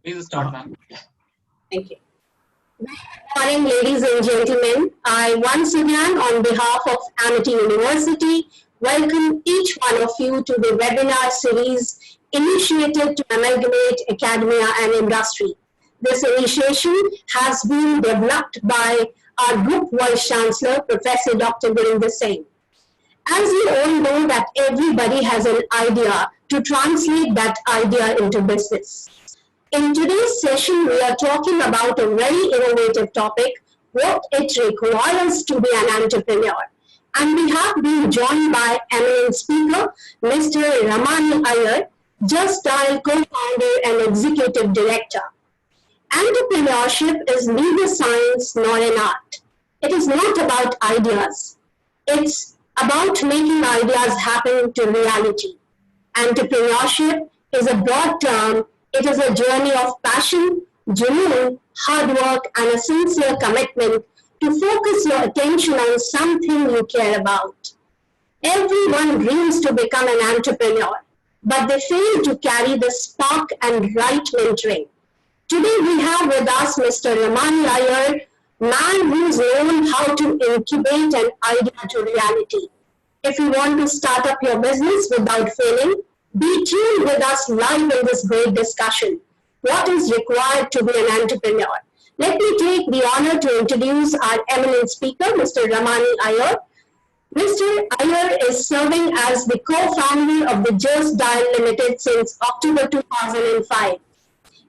Please start, ma'am. Thank you. Good morning, ladies and gentlemen. I once again, on behalf of Amity University, welcome each one of you to the webinar series initiated to amalgamate academia and industry. This initiation has been developed by our Group Vice Chancellor, Professor Dr. Gurinder Singh. As you all know that everybody has an idea to translate that idea into business. In today's session, we are talking about a very innovative topic, what it requires to be an entrepreneur. And we have been joined by eminent speaker, Mr. Ramani Iyer, Just Dial co-founder and executive director. Entrepreneurship is neither science nor an art. It is not about ideas. It's about making ideas happen to reality. Entrepreneurship is a broad term. It is a journey of passion, genuine hard work, and a sincere commitment to focus your attention on something you care about. Everyone dreams to become an entrepreneur, but they fail to carry the spark and right mentoring. Today we have with us Mr. Ramani Iyer, man who's known how to incubate an idea to reality. If you want to start up your business without failing, be tuned with us live in this great discussion. What is required to be an entrepreneur? Let me take the honor to introduce our eminent speaker, Mr. Ramani Iyer. Mr. Iyer is serving as the co-founder of the Just Dial Limited since October 2005.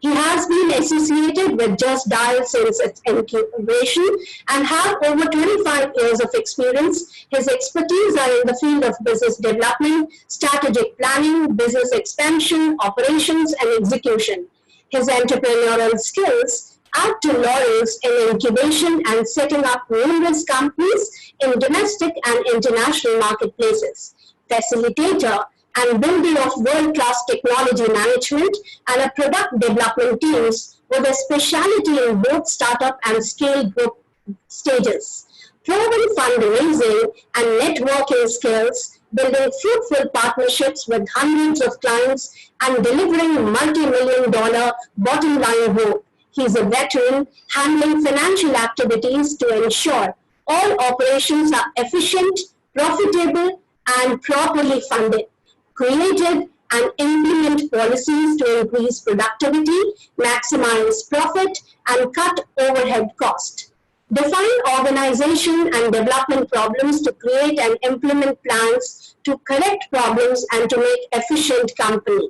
He has been associated with Just Dial since its incubation and have over 25 years of experience. His expertise are in the field of business development, strategic planning, business expansion, operations, and execution. His entrepreneurial skills add to laurels in incubation and setting up numerous companies in domestic and international marketplaces. Facilitator and builder of world-class technology management and a product development teams with a specialty in both startup and scale group stages. Proven fundraising and networking skills, building fruitful partnerships with hundreds of clients and delivering multi-million-dollar bottom-line growth. He's a veteran handling financial activities to ensure all operations are efficient, profitable, and properly funded. Created and implement policies to increase productivity, maximize profit, and cut overhead cost. Define organization and development problems to create and implement plans to correct problems and to make efficient company.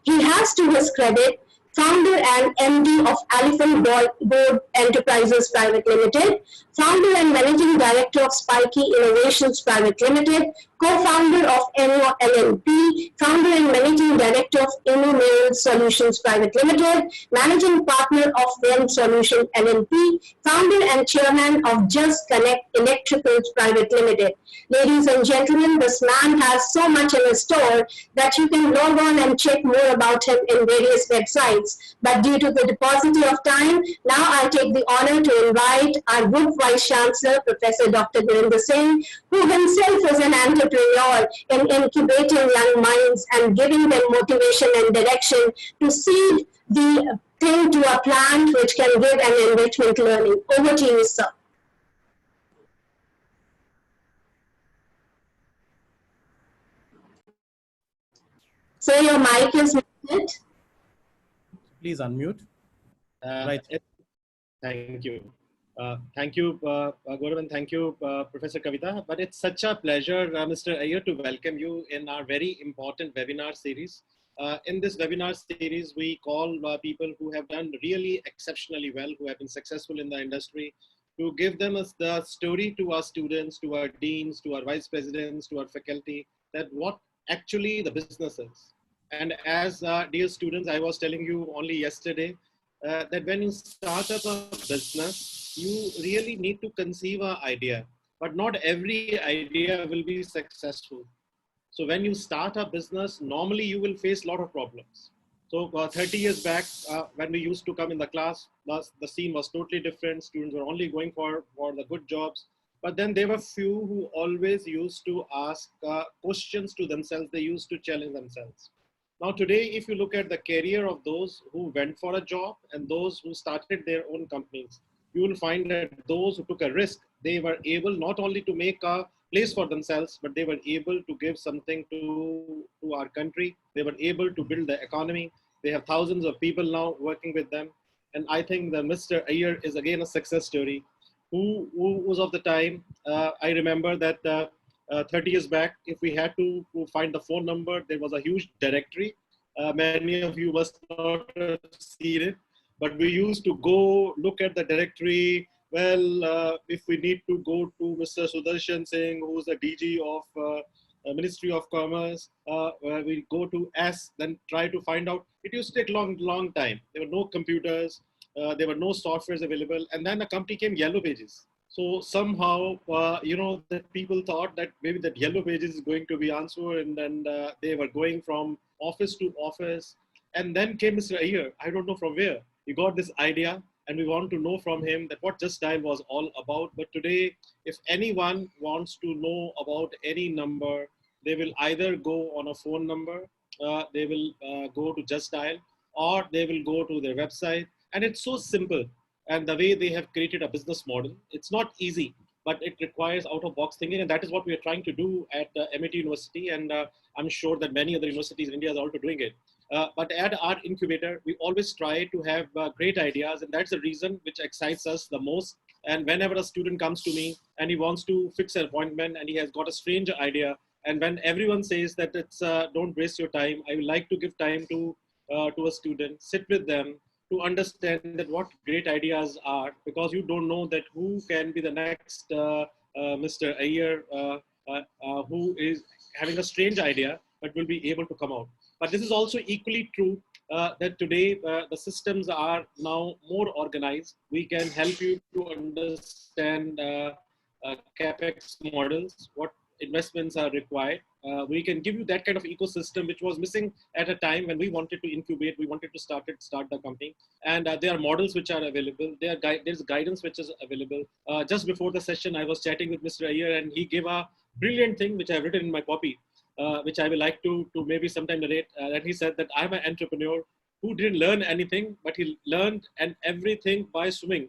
He has, to his credit, founder and MD of Elephant Board Enterprises Private Limited, founder and managing director of Spiky Innovations Private Limited, co-founder of Enno LLP, founder and managing director of Inno Solutions Private Limited, managing partner of Ven Solution LLP, founder and chairman of Just Connect Electricals Private Limited. Ladies and gentlemen, this man has so much in his store that you can log on and check more about him in various websites. But due to the paucity of time, now I take the honor to invite our Group Vice Chancellor, Professor Dr. Gurinder Singh, who himself is an entrepreneur in incubating young minds and giving them motivation and direction to seed the thing to a plant which can give an enrichment learning. Over to you, sir. So your mic is muted. Please unmute. Right. Thank you. Thank you, Gaurav, and thank you, Professor Kavita. But it's such a pleasure, Mr. Iyer, to welcome you in our very important webinar series. In this webinar series, we call people who have done really exceptionally well, who have been successful in the industry, to give them the story to our students, to our deans, to our vice presidents, to our faculty, that what actually the business is. And as dear students, I was telling you only yesterday that when you start up a business, you really need to conceive an idea, but not every idea will be successful. So when you start a business, normally you will face a lot of problems. So 30 years back, when we used to come in the class, the scene was totally different. Students were only going for the good jobs. But then there were few who always used to ask questions to themselves. They used to challenge themselves. Now today, if you look at the career of those who went for a job and those who started their own companies, you will find that those who took a risk, they were able not only to make a place for themselves, but they were able to give something to our country. They were able to build the economy. They have thousands of people now working with them. And I think that Mr. Iyer is again a success story. Who was of the time, I remember that 30 years back, if we had to find the phone number, there was a huge directory. Many of you must not have seen it, but we used to go look at the directory. Well, if we need to go to Mr. Sudarshan Singh, who's the DG of Ministry of Commerce, we go to S, then try to find out. It used to take long time. There were no computers, there were no softwares available, and then the company came Yellow Pages. So somehow, that people thought that maybe that Yellow Pages is going to be answered, and then they were going from office to office. And then came Mr. Iyer. I don't know from where he got this idea, and we want to know from him that what Just Dial was all about. But today, if anyone wants to know about any number, they will either go on a phone number, they will go to Just Dial, or they will go to their website. And it's so simple. And the way they have created a business model, it's not easy, but it requires out-of-box thinking. And that is what we are trying to do at Amity University. And I'm sure that many other universities in India are also doing it. But at our incubator, we always try to have great ideas. And that's the reason which excites us the most. And whenever a student comes to me and he wants to fix an appointment and he has got a strange idea, and when everyone says that it's don't waste your time, I would like to give time to a student, sit with them, to understand that what great ideas are, because you don't know that who can be the next Mr. Iyer, who is having a strange idea, but will be able to come out. But this is also equally true that today the systems are now more organized. We can help you to understand CapEx models, what investments are required. We can give you that kind of ecosystem which was missing at a time when we wanted to incubate, we wanted to start the company. And there are models which are available. There's guidance which is available. Just before the session, I was chatting with Mr. Iyer, and he gave a brilliant thing which I've written in my copy, which I would like to maybe sometime narrate. And he said that I'm an entrepreneur who didn't learn anything, but he learned and everything by swimming.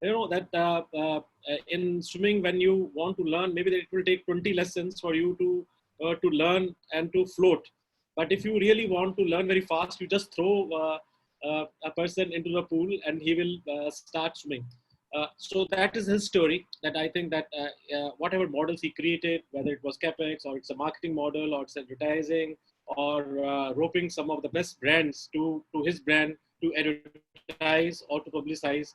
You know that in swimming, when you want to learn, maybe it will take 20 lessons for you to learn and to float. But if you really want to learn very fast, you just throw a person into the pool and he will start swimming. So that is his story. That I think that whatever models he created, whether it was CapEx or it's a marketing model or it's advertising or roping some of the best brands to his brand to advertise or to publicize,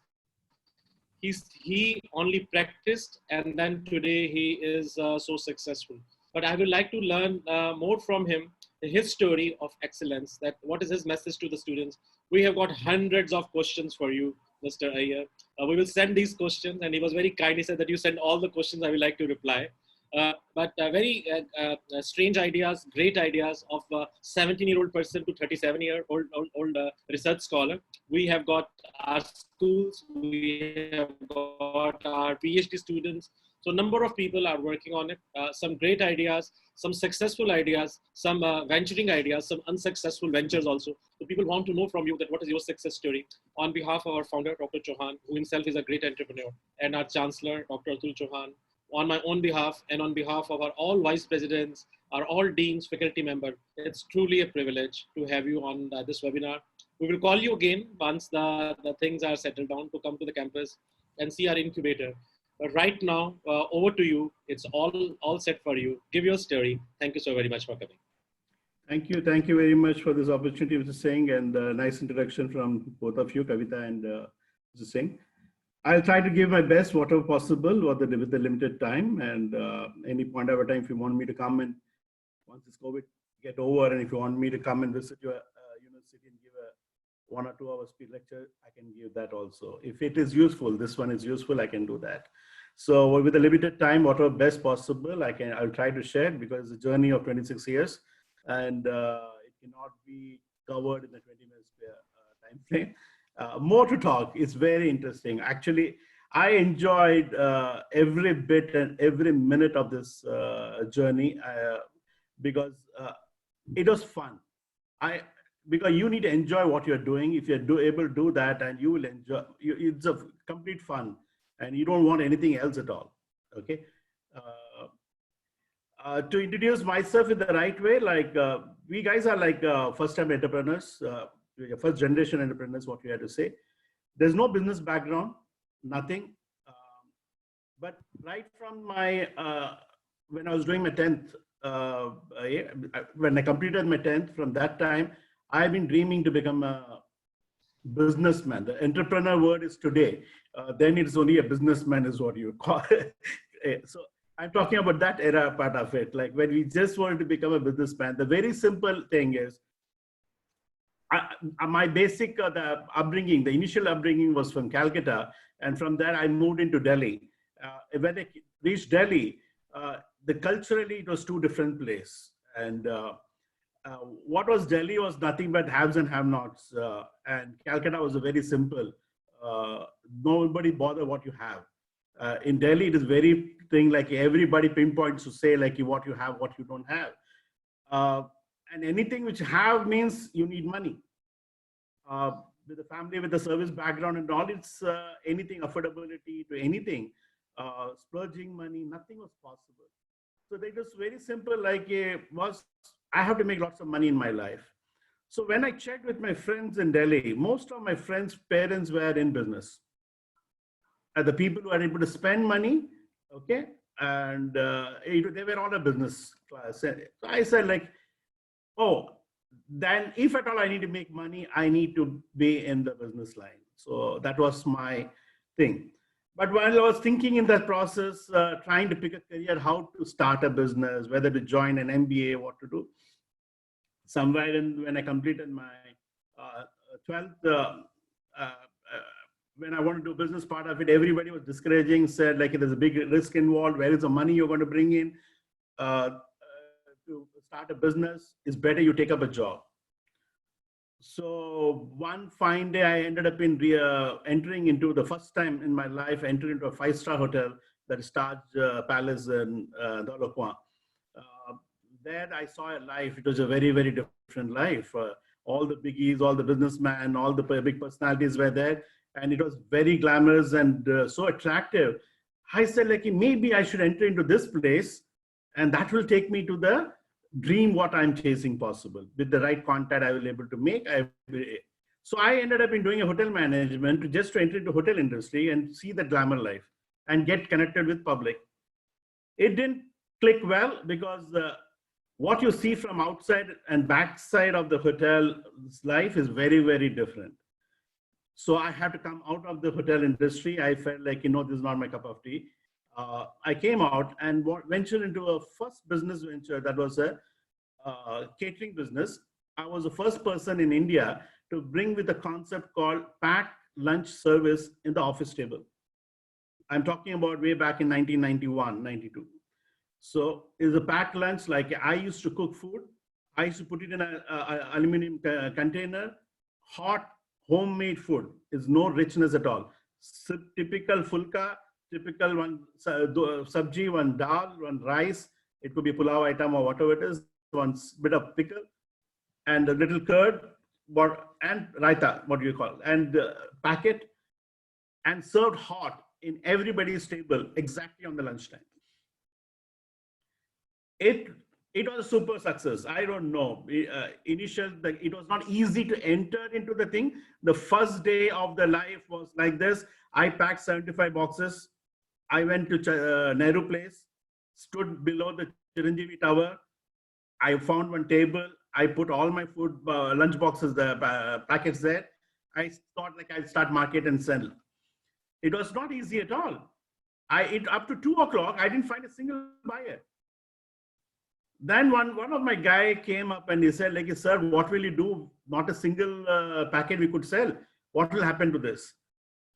he only practiced, and then today he is so successful. But I would like to learn more from him, his story of excellence, that what is his message to the students. We have got hundreds of questions for you, Mr. Iyer. We will send these questions, and he was very kind. He said that you send all the questions, I would like to reply. But very strange ideas, great ideas of a 17-year-old person to 37-year-old research scholar. We have got our schools, we have got our PhD students. So a number of people are working on it. Some great ideas, some successful ideas, some venturing ideas, some unsuccessful ventures also. So people want to know from you that what is your success story. On behalf of our founder, Dr. Chauhan, who himself is a great entrepreneur, and our Chancellor, Dr. Atul Chauhan, on my own behalf and on behalf of our all vice presidents, our all deans, faculty member, it's truly a privilege to have you on this webinar. We will call you again once the things are settled down to come to the campus and see our incubator. But right now, over to you. It's all set for you. Give your story. Thank you so very much for coming. Thank you very much for this opportunity, Mr. Singh, and nice introduction from both of you, Kavita and Mr. Singh. I'll try to give my best, whatever possible, with the limited time, and any point of time, if you want me to come and once this COVID get over, and if you want me to come and visit your university and give a 1 or 2 hour speed lecture, I can give that also. If it is useful, this one is useful, I can do that. So with the limited time, whatever best possible, I'll try to share, because it's a journey of 26 years, and it cannot be covered in the 20 minutes time frame. More to talk. It's very interesting. Actually, I enjoyed every bit and every minute of this journey because it was fun. because you need to enjoy what you're doing. If you're able to do that, and you will enjoy, it's a complete fun, and you don't want anything else at all. Okay. To introduce myself in the right way, like we guys are like first-time entrepreneurs, first generation entrepreneurs, what we have to say. There's no business background, nothing. But right from my, when I was doing my 10th, when I completed my 10th, from that time, I've been dreaming to become a businessman. The entrepreneur word is today. Then it's only a businessman is what you call it. So I'm talking about that era part of it. Like when we just wanted to become a businessman, the very simple thing is, my basic the upbringing, the initial upbringing was from Calcutta, and from there I moved into Delhi. When I reached Delhi, culturally it was two different places. And what was Delhi was nothing but haves and have-nots, and Calcutta was a very simple. Nobody bother what you have. In Delhi, it is very thing like everybody pinpoints to say like what you have, what you don't have. And anything which have means you need money. With a family with a service background and all, it's anything, affordability to anything, splurging money, nothing was possible. So they just very simple, like I have to make lots of money in my life. So when I checked with my friends in Delhi, most of my friends' parents were in business. The people who are able to spend money, okay, and they were all a business class. So I said like, oh, then if at all I need to make money, I need to be in the business line. So that was my thing. But while I was thinking in that process, trying to pick a career, how to start a business, whether to join an MBA, what to do, somewhere when I completed my 12th, when I wanted to do business part of it, everybody was discouraging, said like there's a big risk involved. Where is the money you're going to bring in? To start a business, it's better you take up a job. So one fine day, I ended up in entering into the first time in my life, entering into a 5-star hotel, that is Taj Palace in Dholokwa. There I saw a life. It was a very, very different life. All the biggies, all the businessmen, all the big personalities were there. And it was very glamorous and so attractive. I said like, maybe I should enter into this place, and that will take me to the dream what I'm chasing possible. With the right contact I will able to make. So I ended up in doing a hotel management just to enter into hotel industry and see the glamour life and get connected with public. It didn't click well because what you see from outside and backside of the hotel life is very, very different. So I had to come out of the hotel industry. I felt like, this is not my cup of tea. I came out and ventured into a first business venture that was a catering business. I was the first person in India to bring with a concept called packed lunch service in the office table. I'm talking about way back in 1991, 92. So it's a packed lunch, like I used to cook food. I used to put it in an aluminum container, hot homemade food. Is no richness at all. So typical fulka, typical one sabji, one dal, one rice. It could be pulao item or whatever it is. One bit of pickle and a little curd, and raita, what do you call, and packet, and served hot in everybody's table exactly on the lunchtime. It was a super success. I don't know. It was not easy to enter into the thing. The first day of the life was like this. I packed 75 boxes. I went to Nehru Place, stood below the Chiranjeevi Tower. I found one table. I put all my food, lunch boxes, the packets there. I thought like I'd start market and sell. It was not easy at all. Up to 2 o'clock, I didn't find a single buyer. Then one of my guy came up and he said, like, sir, what will you do? Not a single packet we could sell. What will happen to this?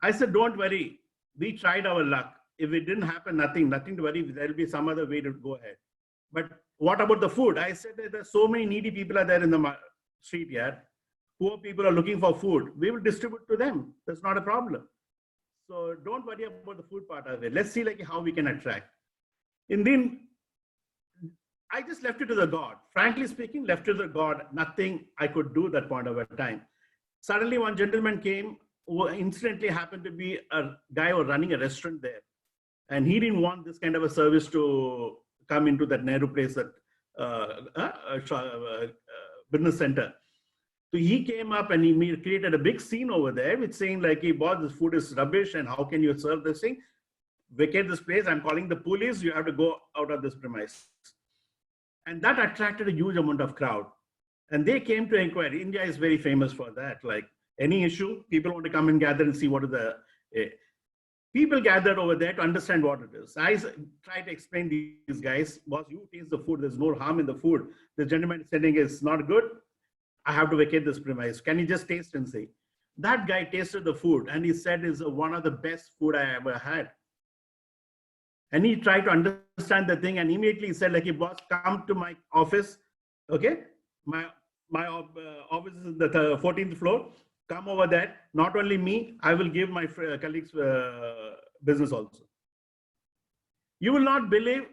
I said, don't worry. We tried our luck. If it didn't happen, nothing to worry. There'll be some other way to go ahead. But what about the food? I said that there's so many needy people are there in the street here. Poor people are looking for food. We will distribute to them. That's not a problem. So don't worry about the food part of it. Let's see like how we can attract. And then I just left it to the God. Frankly speaking, left it to the God. Nothing I could do at that point of a time. Suddenly, one gentleman came who incidentally happened to be a guy who was running a restaurant there. And he didn't want this kind of a service to come into that Nehru place, that business center. So he came up and he created a big scene over there with saying like, hey, boss, this food is rubbish and how can you serve this thing? Vacate this place. I'm calling the police. You have to go out of this premise. And that attracted a huge amount of crowd. And they came to inquire. India is very famous for that. Like any issue, people want to come and gather and see what is the... People gathered over there to understand what it is. I tried to explain these guys, boss, you taste the food. There's no harm in the food. The gentleman is saying it's not good. I have to vacate this premise. Can you just taste and say? That guy tasted the food and he said it's one of the best food I ever had. And he tried to understand the thing and immediately he said like, hey, boss, come to my office. Okay. My office is in the 14th floor. Come over there. Not only me, I will give my colleagues business also. You will not believe,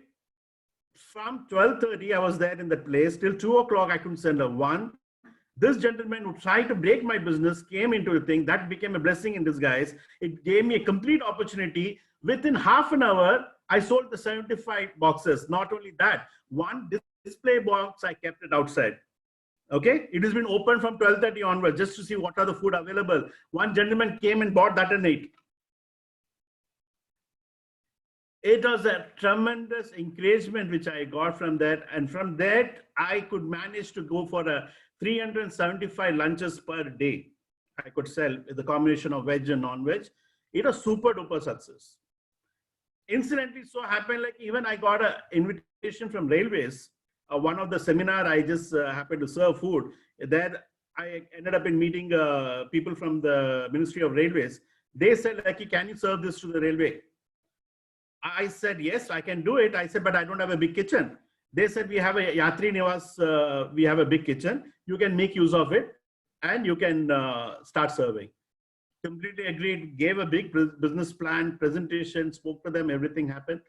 from 12:30, I was there in that place till 2 o'clock. I couldn't send a one. This gentleman who tried to break my business came into the thing that became a blessing in disguise. It gave me a complete opportunity. Within half an hour, I sold the 75 boxes. Not only that, one display box, I kept it outside. Okay, it has been open from 12:30 onwards just to see what are the food available. One gentleman came and bought that and ate. It was a tremendous encouragement which I got from that. And from that, I could manage to go for a 375 lunches per day. I could sell with the combination of veg and non-veg. It was super duper success. Incidentally, so happened like even I got an invitation from railways. One of the seminar, I just happened to serve food. There I ended up in meeting people from the Ministry of Railways. They said, like, can you serve this to the railway? I said, yes, I can do it. I said, but I don't have a big kitchen. They said, we have a Yatri Nivas, we have a big kitchen. You can make use of it and you can start serving. Completely agreed, gave a big business plan, presentation, spoke to them, everything happened.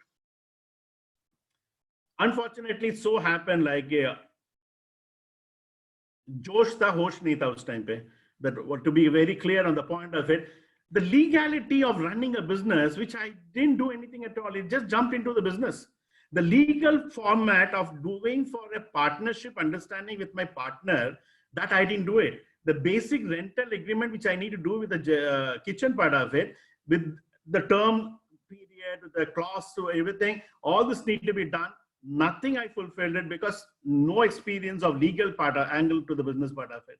Unfortunately, so happened like Josh tha hosh nahi tha us time pe. That, to be very clear on the point of it, the legality of running a business, which I didn't do anything at all, it just jumped into the business. The legal format of doing for a partnership understanding with my partner, that I didn't do it. The basic rental agreement, which I need to do with the kitchen part of it, with the term period, with the clause to everything, all this need to be done. Nothing I fulfilled it because no experience of legal part or angle to the business part of it.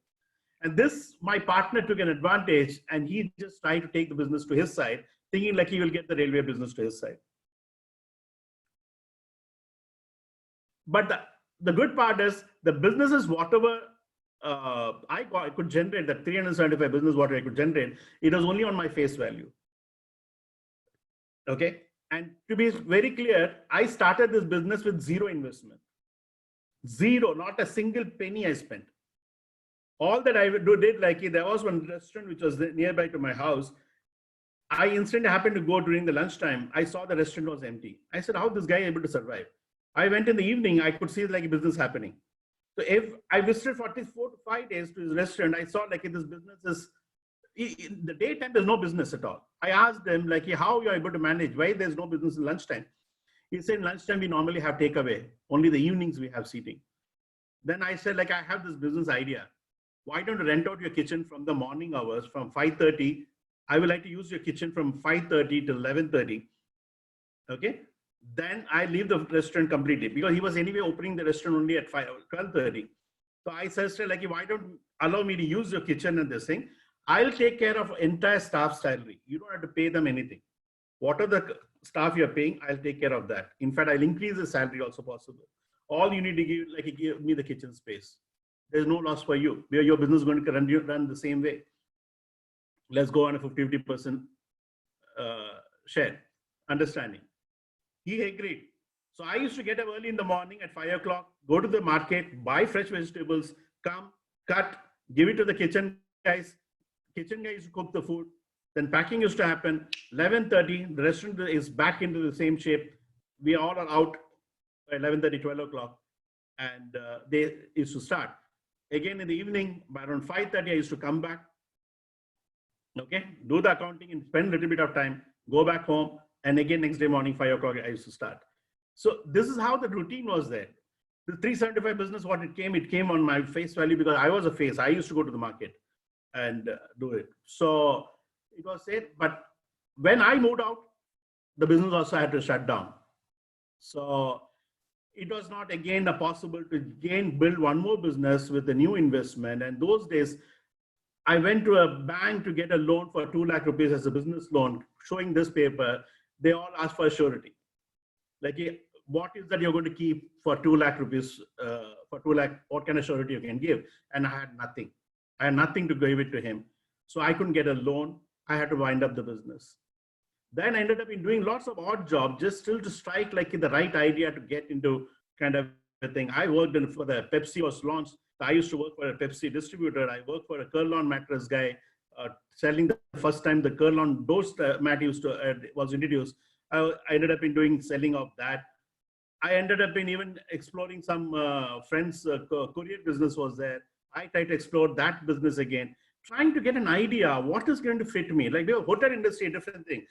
And this, my partner took an advantage and he just tried to take the business to his side, thinking like he will get the railway business to his side. But the good part is the business is whatever I could generate, that 375 business, whatever I could generate, it was only on my face value. Okay. And to be very clear, I started this business with zero investment. Zero, not a single penny I spent. All that I did, like there was one restaurant which was nearby to my house. I instantly happened to go during the lunchtime. I saw the restaurant was empty. I said, how is this guy able to survive? I went in the evening, I could see like a business happening. So if I visited for at least 4 to 5 days to his restaurant, I saw like this business is, in the daytime, there's no business at all. I asked them like, how you're able to manage? Why there's no business in lunchtime? He said, lunchtime, we normally have takeaway. Only the evenings we have seating. Then I said, like, I have this business idea. Why don't you rent out your kitchen from the morning hours from 5:30? I would like to use your kitchen from 5:30 to 11:30. Okay. Then I leave the restaurant completely because he was anyway opening the restaurant only at 12:30. So I suggested, like, why don't you allow me to use your kitchen and this thing? I'll take care of entire staff salary. You don't have to pay them anything. What are the staff you're paying? I'll take care of that. In fact, I'll increase the salary also possible. All you need to give, like, give me the kitchen space. There's no loss for you. Your business is going to run the same way. Let's go on a 50% share. Understanding. He agreed. So I used to get up early in the morning at 5 o'clock, go to the market, buy fresh vegetables, come, cut, give it to the kitchen guys. Kitchen guys cook the food. Then packing used to happen. 11:30, the restaurant is back into the same shape. We all are out by 11:30, 12 o'clock. And they used to start. Again, in the evening, by around 5:30, I used to come back, okay, do the accounting and spend a little bit of time, go back home, and again, next day morning, 5 o'clock, I used to start. So this is how the routine was there. The 375 business, what it came on my face value because I was a face. I used to go to the market and do it. So it was it. But when I moved out, the business also had to shut down. So it was not again possible to again build one more business with a new investment. And those days, I went to a bank to get a loan for 2 lakh rupees as a business loan, showing this paper. They all asked for a surety. Like, what is that you're going to keep for 2 lakh rupees? For 2 lakh, what kind of surety you can give? And I had nothing. I had nothing to give it to him. So I couldn't get a loan. I had to wind up the business. Then I ended up in doing lots of odd jobs, just still to strike like the right idea to get into kind of a thing. I worked in for the Pepsi was launched. I used to work for a Pepsi distributor. I worked for a Kurlon mattress guy, selling the first time the Kurlon dose mat was introduced. I ended up in doing selling of that. I ended up in even exploring some friends' courier business was there. I tried to explore that business again, trying to get an idea what is going to fit me. Like the hotel industry, a different thing.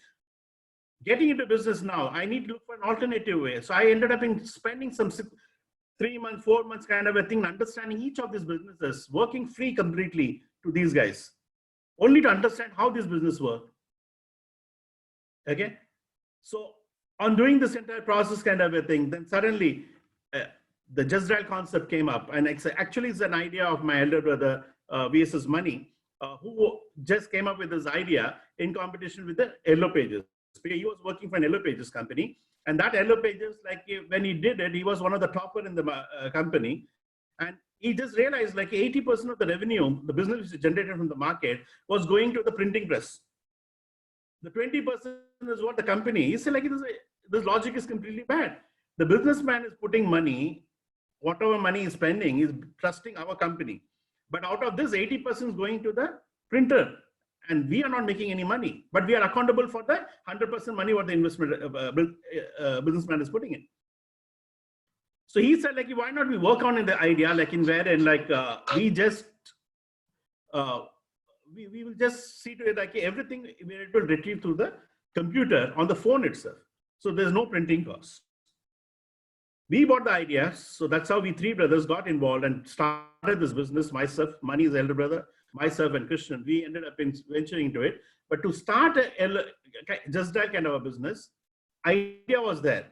Getting into business now, I need to look for an alternative way. So I ended up in spending some 3 months, 4 months kind of a thing, understanding each of these businesses, working free completely to these guys, only to understand how this business works. Okay. So on doing this entire process kind of a thing, then suddenly the Just Dial concept came up. And actually it's an idea of my elder brother, VSS Money, who just came up with this idea in competition with the Yellow Pages. He was working for an Yellow Pages company, and that Yellow Pages, like when he did it, he was one of the topper in the company, and he just realized like 80% of the revenue, the business which is generated from the market, was going to the printing press. The 20% is what the company. He said like this logic is completely bad. The businessman is putting money, whatever money he's spending, is trusting our company, but out of this 80% is going to the printer. And we are not making any money, but we are accountable for the 100% money what the investment businessman is putting in. So he said, like, why not we work on the idea, like in wherein, like we just we will just see to it like everything we will retrieve through the computer on the phone itself. So there's no printing cost. We bought the idea, so that's how we 3 brothers got involved and started this business. Myself, Mani's elder brother, myself and Krishnan, we ended up in venturing into it. But to start a Just Dial kind of a business, idea was there.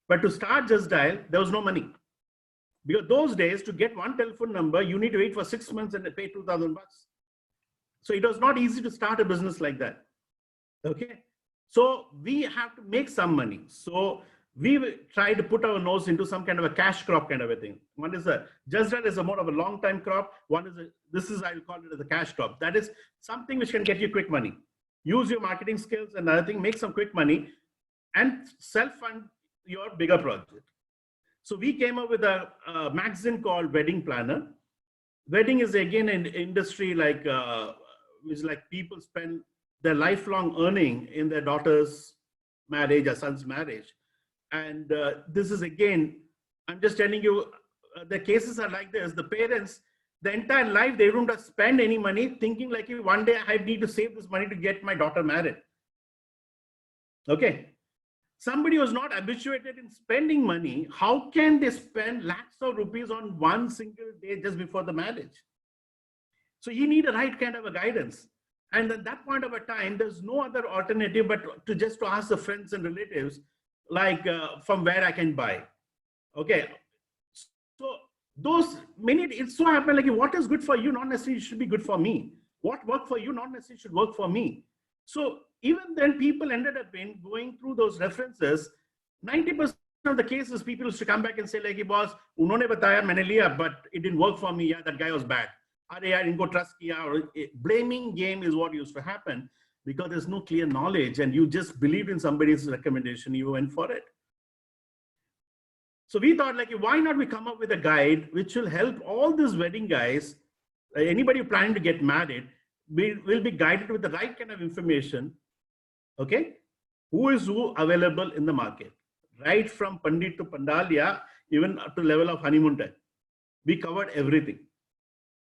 But to start Just Dial, there was no money. Because those days, to get one telephone number, you need to wait for 6 months and pay 2,000 bucks. So it was not easy to start a business like that. Okay. So we have to make some money. So we try to put our nose into some kind of a cash crop kind of a thing. One is a Just Dial is a more of a long time crop. One is I'll call it as a cash crop. That is something which can get you quick money. Use your marketing skills and other thing, make some quick money and self-fund your bigger project. So we came up with a magazine called Wedding Planner. Wedding is again an industry like, which like people spend their lifelong earning in their daughter's marriage or son's marriage. And this is again, I'm just telling you, the cases are like this. The parents, the entire life, they don't spend any money thinking like one day I need to save this money to get my daughter married. Okay. Somebody who's not habituated in spending money, how can they spend lakhs of rupees on one single day just before the marriage? So you need a right kind of a guidance. And at that point of a time, there's no other alternative but to just to ask the friends and relatives, like from where I can buy. Okay. So those many, it so happened like what is good for you, not necessarily should be good for me. What worked for you, not necessarily should work for me. So even then people ended up in going through those references, 90% of the cases, people used to come back and say like, boss, unhone bataya, maine liya, but it didn't work for me. Yeah, that guy was bad. I didn't go trust kiya. Or blaming game is what used to happen because there's no clear knowledge and you just believed in somebody's recommendation, you went for it. So we thought like, why not we come up with a guide which will help all these wedding guys, anybody planning to get married, will be guided with the right kind of information. Okay. Who is who available in the market, right from Pandit to Pandalya, even up to level of honeymoon time. We covered everything.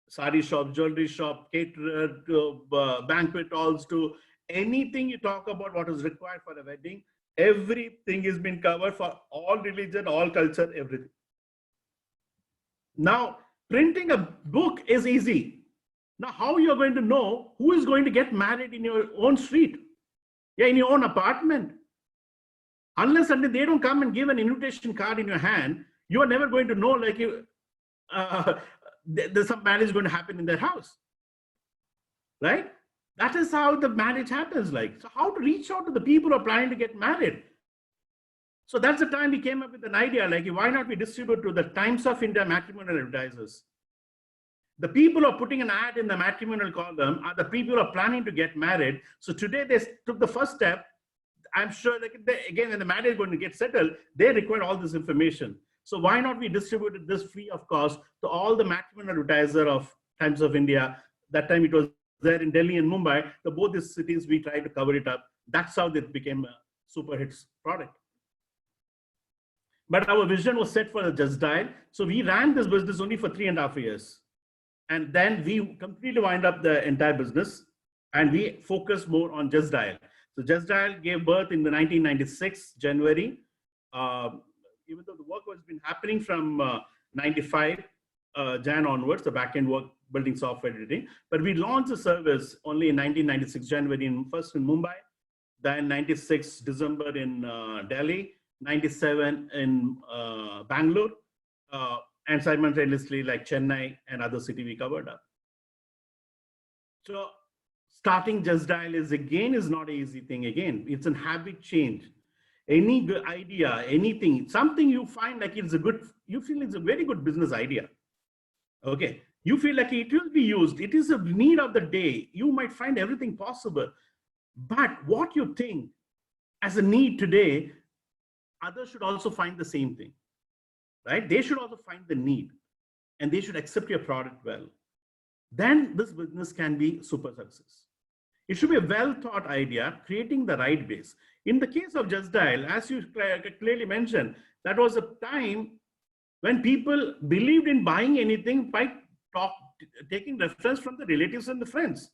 Sari shop, jewelry shop, caterer, banquet halls, to anything you talk about what is required for a wedding, everything has been covered for all religion, all culture, everything. Now, printing a book is easy. Now, how you're going to know who is going to get married in your own street? Yeah, in your own apartment. Unless until they don't come and give an invitation card in your hand, you are never going to know like there's some marriage going to happen in their house. Right? That is how the marriage happens. Like, so how to reach out to the people who are planning to get married? So that's the time we came up with an idea, like why not we distribute to the Times of India matrimonial advertisers? The people who are putting an ad in the matrimonial column are the people who are planning to get married. So today they took the first step. I'm sure that again, when the marriage is going to get settled, they require all this information. So why not we distribute this free of cost to all the matrimonial advertiser of Times of India? That time it was there in Delhi and Mumbai. The both these cities, we tried to cover it up. That's how it became a super hits product. But our vision was set for the Just Dial. So we ran this business only for 3.5 years. And then we completely wind up the entire business and we focused more on Just Dial. So Just Dial gave birth in the 1996, January. Even though the work was been happening from 95 Jan onwards, the backend work, building software editing. But we launched the service only in 1996, January, first in Mumbai, then 96 December in Delhi, 97 in Bangalore, and simultaneously like Chennai and other city we covered up. So starting Just Dial is not an easy thing again. It's a habit change. Any good idea, anything, something you find like it's a good, you feel it's a very good business idea. Okay. You feel like it will be used. It is a need of the day. You might find everything possible. But what you think as a need today, others should also find the same thing, right? They should also find the need and they should accept your product well. Then this business can be super success. It should be a well-thought idea, creating the right base. In the case of Just Dial, as you clearly mentioned, that was a time when people believed in buying anything by taking reference from the relatives and the friends.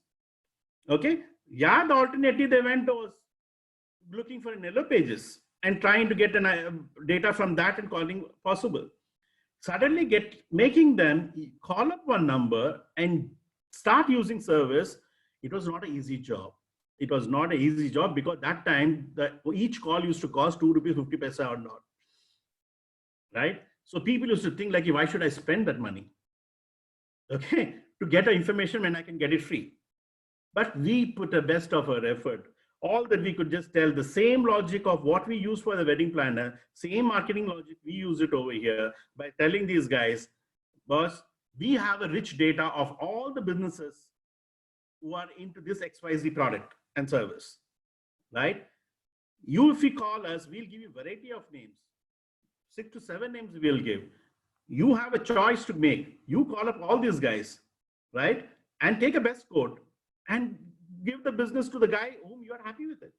Okay? Yeah, the alternative they went was looking for yellow pages and trying to get data from that and calling possible. Suddenly making them call up one number and start using service, it was not an easy job. It was not an easy job because that time each call used to cost 2 rupees 50 paisa or not, right? So people used to think like, why should I spend that money? Okay, to get the information when I can get it free. But we put the best of our effort. All that we could just tell the same logic of what we use for the wedding planner, same marketing logic, we use it over here by telling these guys, boss, we have a rich data of all the businesses who are into this XYZ product and service, right? If you call us, we'll give you a variety of names. 6 to 7 names we'll give. You have a choice to make. You call up all these guys, right? And take a best quote and give the business to the guy whom you are happy with it.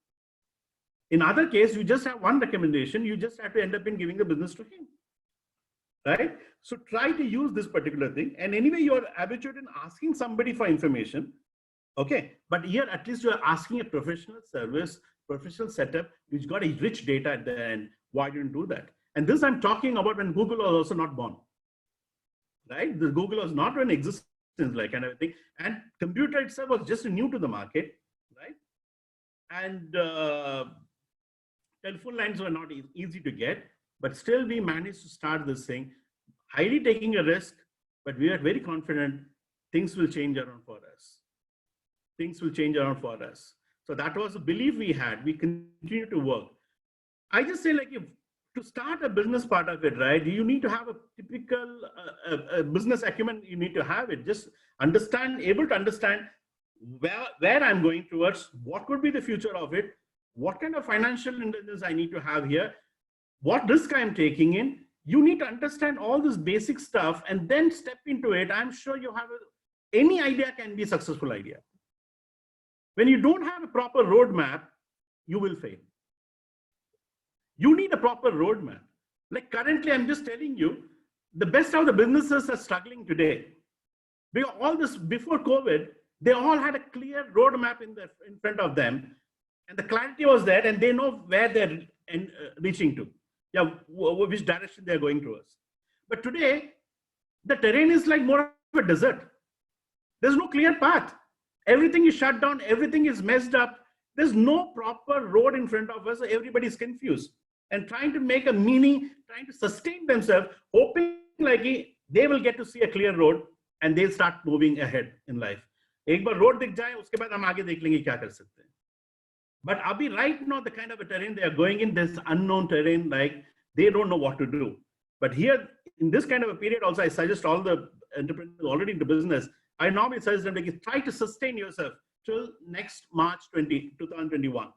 In other case, you just have one recommendation. You just have to end up in giving the business to him, right? So try to use this particular thing. And anyway, you're habituated in asking somebody for information. Okay, but here at least you're asking a professional service, professional setup, which got a rich data at the end. Why didn't do that? And this I'm talking about when Google was also not born, right? The Google was not in existence, like kind of thing. And computer itself was just new to the market, right? And telephone lines were not easy to get, but still we managed to start this thing, highly taking a risk, but we are very confident things will change around for us. Things will change around for us. So that was a belief we had. We continue to work. I just say like, to start a business part of it, right? You need to have a typical business acumen. You need to have it. Just able to understand where I'm going towards, what could be the future of it, what kind of financial intelligence I need to have here, what risk I'm taking in. You need to understand all this basic stuff and then step into it. I'm sure you have any idea can be a successful idea. When you don't have a proper roadmap, you will fail. You need a proper roadmap. Like currently, I'm just telling you, the best of the businesses are struggling today. Because all this before COVID, they all had a clear roadmap in front of them, and the clarity was there, and they know where they're reaching to, yeah, which direction they're going towards. But today, the terrain is like more of a desert. There's no clear path. Everything is shut down. Everything is messed up. There's no proper road in front of us. So everybody's confused and trying to make a meaning, trying to sustain themselves, hoping like they will get to see a clear road and they'll start moving ahead in life. एक बार road दिख जाए, उसके बाद हम आगे देख लेंगे क्या कर सकते हैं. But abhi right now, the kind of a terrain they are going in, this unknown terrain, like they don't know what to do. But here, in this kind of a period also, I suggest all the entrepreneurs already in the business, I normally suggest them to try to sustain yourself till next March 2021.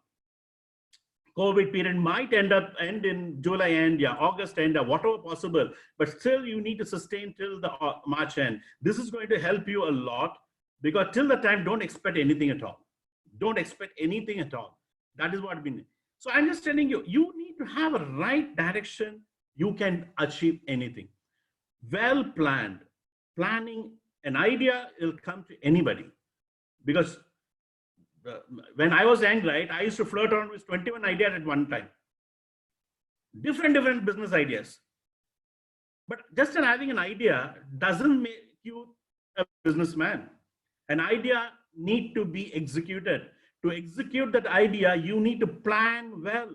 COVID period might end in July end, yeah, August end, whatever possible, but still you need to sustain till the March end. This is going to help you a lot, because till the time, don't expect anything at all. Don't expect anything at all. That is what I mean. So I'm just telling you, you need to have a right direction. You can achieve anything. Well planned, planning, an idea will come to anybody. Because when I was young, right, I used to flirt around with 21 ideas at one time. Different business ideas. But just having an idea doesn't make you a businessman. An idea needs to be executed. To execute that idea, you need to plan well.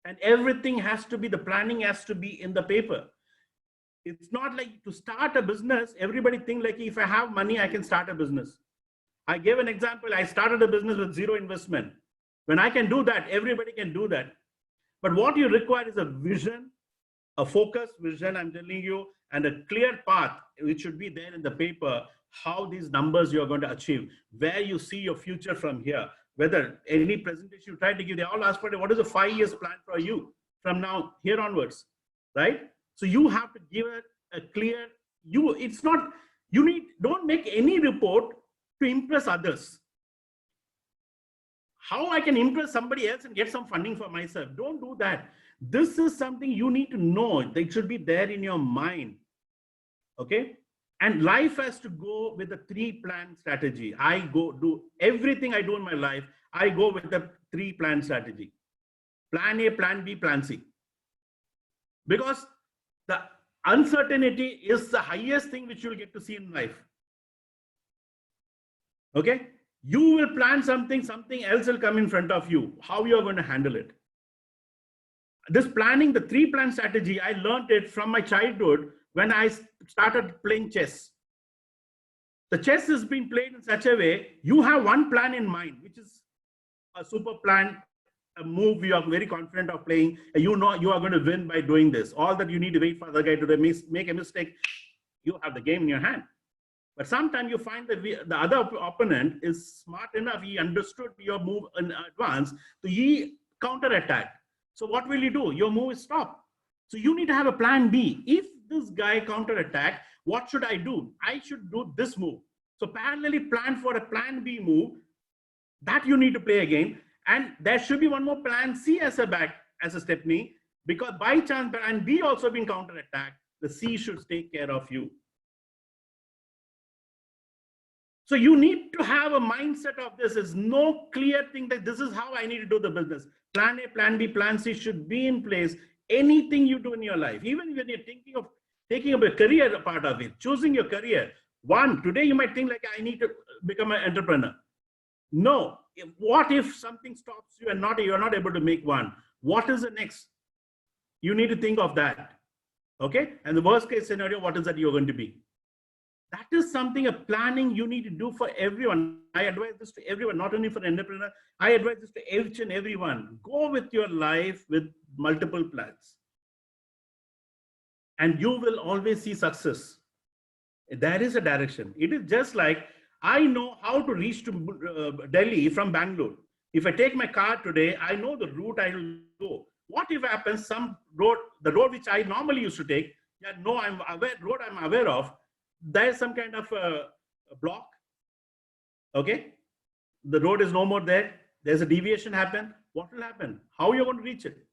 And everything has to be, the planning has to be in the paper. It's not like to start a business, everybody think like if I have money, I can start a business. I gave an example, I started a business with zero investment. When I can do that, everybody can do that. But what you require is a vision, a focused vision, I'm telling you, and a clear path, which should be there in the paper, how these numbers you're going to achieve, where you see your future from here. Whether any presentation you try to give, they all ask for what is a 5 years plan for you from now here onwards, right? So you have to give it a clear, it's not, don't make any report to impress others. How I can impress somebody else and get some funding for myself? Don't do that. This is something you need to know. That should be there in your mind, okay? And life has to go with a 3-plan strategy. I go do everything I do in my life. I go with a 3-plan strategy. Plan A, plan B, plan C. Because the uncertainty is the highest thing which you'll get to see in life. Okay? You will plan something, something else will come in front of you. How you are going to handle it. This planning, the 3-plan strategy, I learned it from my childhood when I started playing chess. The chess has been played in such a way, you have one plan in mind, which is a super plan, a move you are very confident of playing, and you know you are going to win by doing this. All that you need to wait for the guy to make a mistake, you have the game in your hand. But sometimes you find that the other opponent is smart enough, he understood your move in advance, so he counterattacked. So what will you do? Your move is stopped. So you need to have a plan B. If this guy counterattack, what should I do? I should do this move. So parallelly plan for a plan B move that you need to play again. And there should be one more plan C as a stepney, because by chance plan B also being counterattacked, the C should take care of you. So you need to have a mindset of this. There's no clear thing that this is how I need to do the business. Plan A, plan B, plan C should be in place. Anything you do in your life, even when you're thinking of taking up a career part of it, choosing your career. Today you might think like, I need to become an entrepreneur. No, what if something stops you and you're not able to make one? What is the next? You need to think of that, okay? And the worst case scenario, what is that you're going to be? That is something, a planning you need to do for everyone. I advise this to everyone, not only for an entrepreneur. I advise this to each and everyone. Go with your life with multiple plans. And you will always see success. There is a direction. It is just like, I know how to reach to Delhi from Bangalore. If I take my car today, I know the route I will go. What if happens some road, the road which I normally used to take, I'm aware of, there's some kind of a block, okay? The road is no more there. There's a deviation happen. What will happen? How are you going to reach it?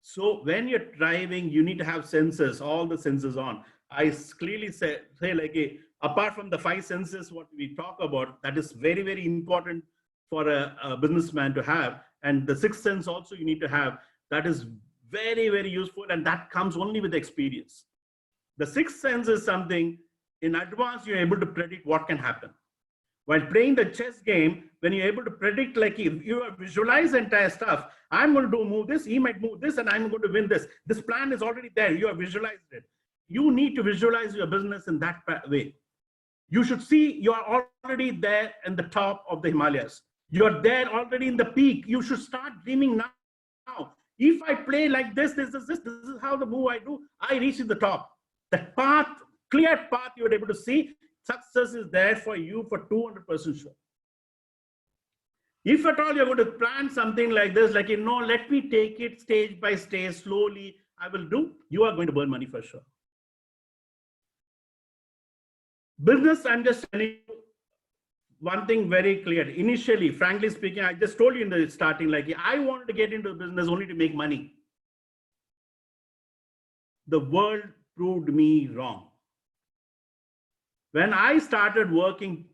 So when you're driving, you need to have sensors, all the sensors on. I clearly say like, apart from the 5 senses, what we talk about, that is very, very important for a businessman to have. And the 6th sense also you need to have. That is very, very useful. And that comes only with experience. The 6th sense is something in advance, you're able to predict what can happen. While playing the chess game, when you're able to predict, like you visualize the entire stuff, I'm going to move this, he might move this, and I'm going to win this. This plan is already there. You have visualized it. You need to visualize your business in that way. You should see you are already there in the top of the Himalayas. You're there already in the peak. You should start dreaming now. If I play like this is how the move I do, I reach the top. The path, clear path you're able to see, success is there for you for 200% sure. If at all you're going to plan something like this, like, let me take it stage by stage, slowly, I will do, you are going to burn money for sure. Business, I'm just telling you one thing very clear. Initially, frankly speaking, I just told you in the starting, like, I wanted to get into business only to make money. The world proved me wrong. When I started working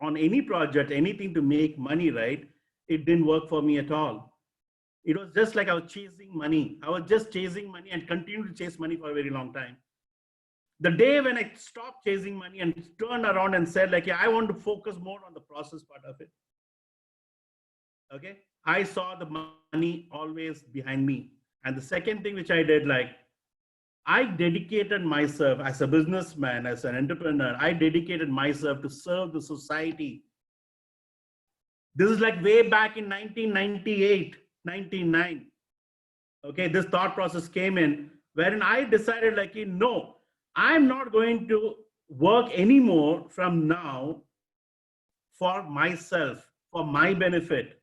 on any project, anything to make money, right, it didn't work for me at all. It was just like I was chasing money. I was just chasing money and continued to chase money for a very long time. The day when I stopped chasing money and turned around and said, like, I want to focus more on the process part of it. Okay, I saw the money always behind me. And the second thing which I did, like, I dedicated myself as a businessman, as an entrepreneur, I dedicated myself to serve the society. This is like way back in 1998, 99. Okay, this thought process came in wherein I decided, like, no, I'm not going to work anymore from now for myself, for my benefit.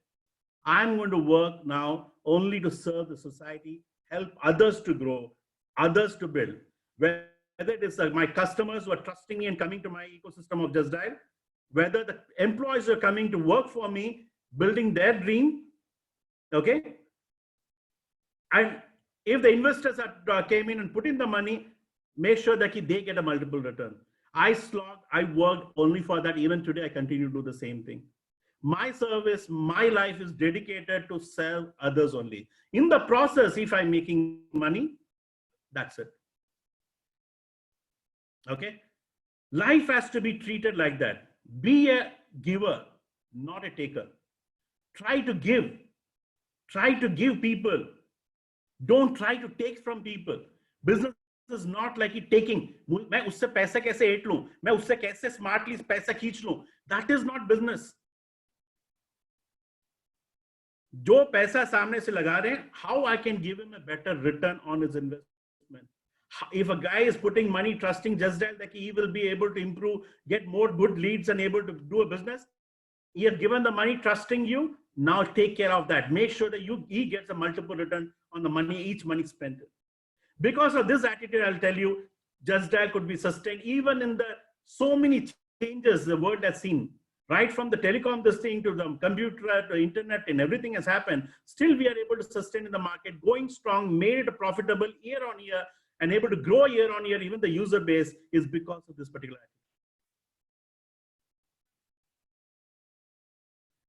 I'm going to work now only to serve the society, help others to grow, others to build. Whether it is my customers who are trusting me and coming to my ecosystem of Just Dial, whether the employees are coming to work for me, building their dream, okay? And if the investors came in and put in the money, make sure that they get a multiple return. I slogged, I worked only for that. Even today, I continue to do the same thing. My service, my life is dedicated to serve others only. In the process, if I'm making money, that's it. Okay? Life has to be treated like that. Be a giver, not a taker. Try to give. Try to give people. Don't try to take from people. Business is not like it taking. मैं उससे पैसा कैसे eight लूं? मैं उससे कैसे smartly पैसा खींच लूं? That is not business. जो पैसा सामने से लगा रहे हैं, how I can give him a better return on his investment. If a guy is putting money, trusting Just Dial that he will be able to improve, get more good leads and able to do a business, he has given the money, trusting you. Now take care of that. Make sure that he gets a multiple return on the money, each money spent. Because of this attitude, I'll tell you, Just Dial could be sustained even in the so many changes the world has seen. Right from the telecom, this thing, to the computer, to internet, and everything has happened. Still, we are able to sustain in the market, going strong, made it profitable year on year, and able to grow year on year. Even the user base is because of this particular attitude.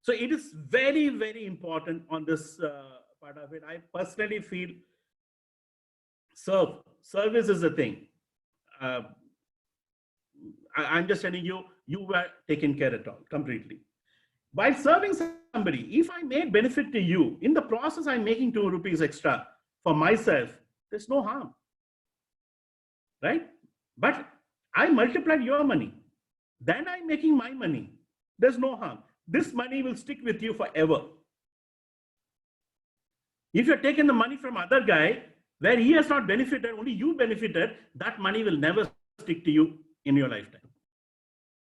So it is very, very important on this part of it. I personally feel service is the thing. I'm just telling you, you were taken care of all completely. While serving somebody, if I make benefit to you, in the process, I'm making 2 rupees extra for myself, there's no harm, right? But I multiplied your money, then I'm making my money. There's no harm. This money will stick with you forever. If you're taking the money from other guy, where he has not benefited, only you benefited, that money will never stick to you in your lifetime.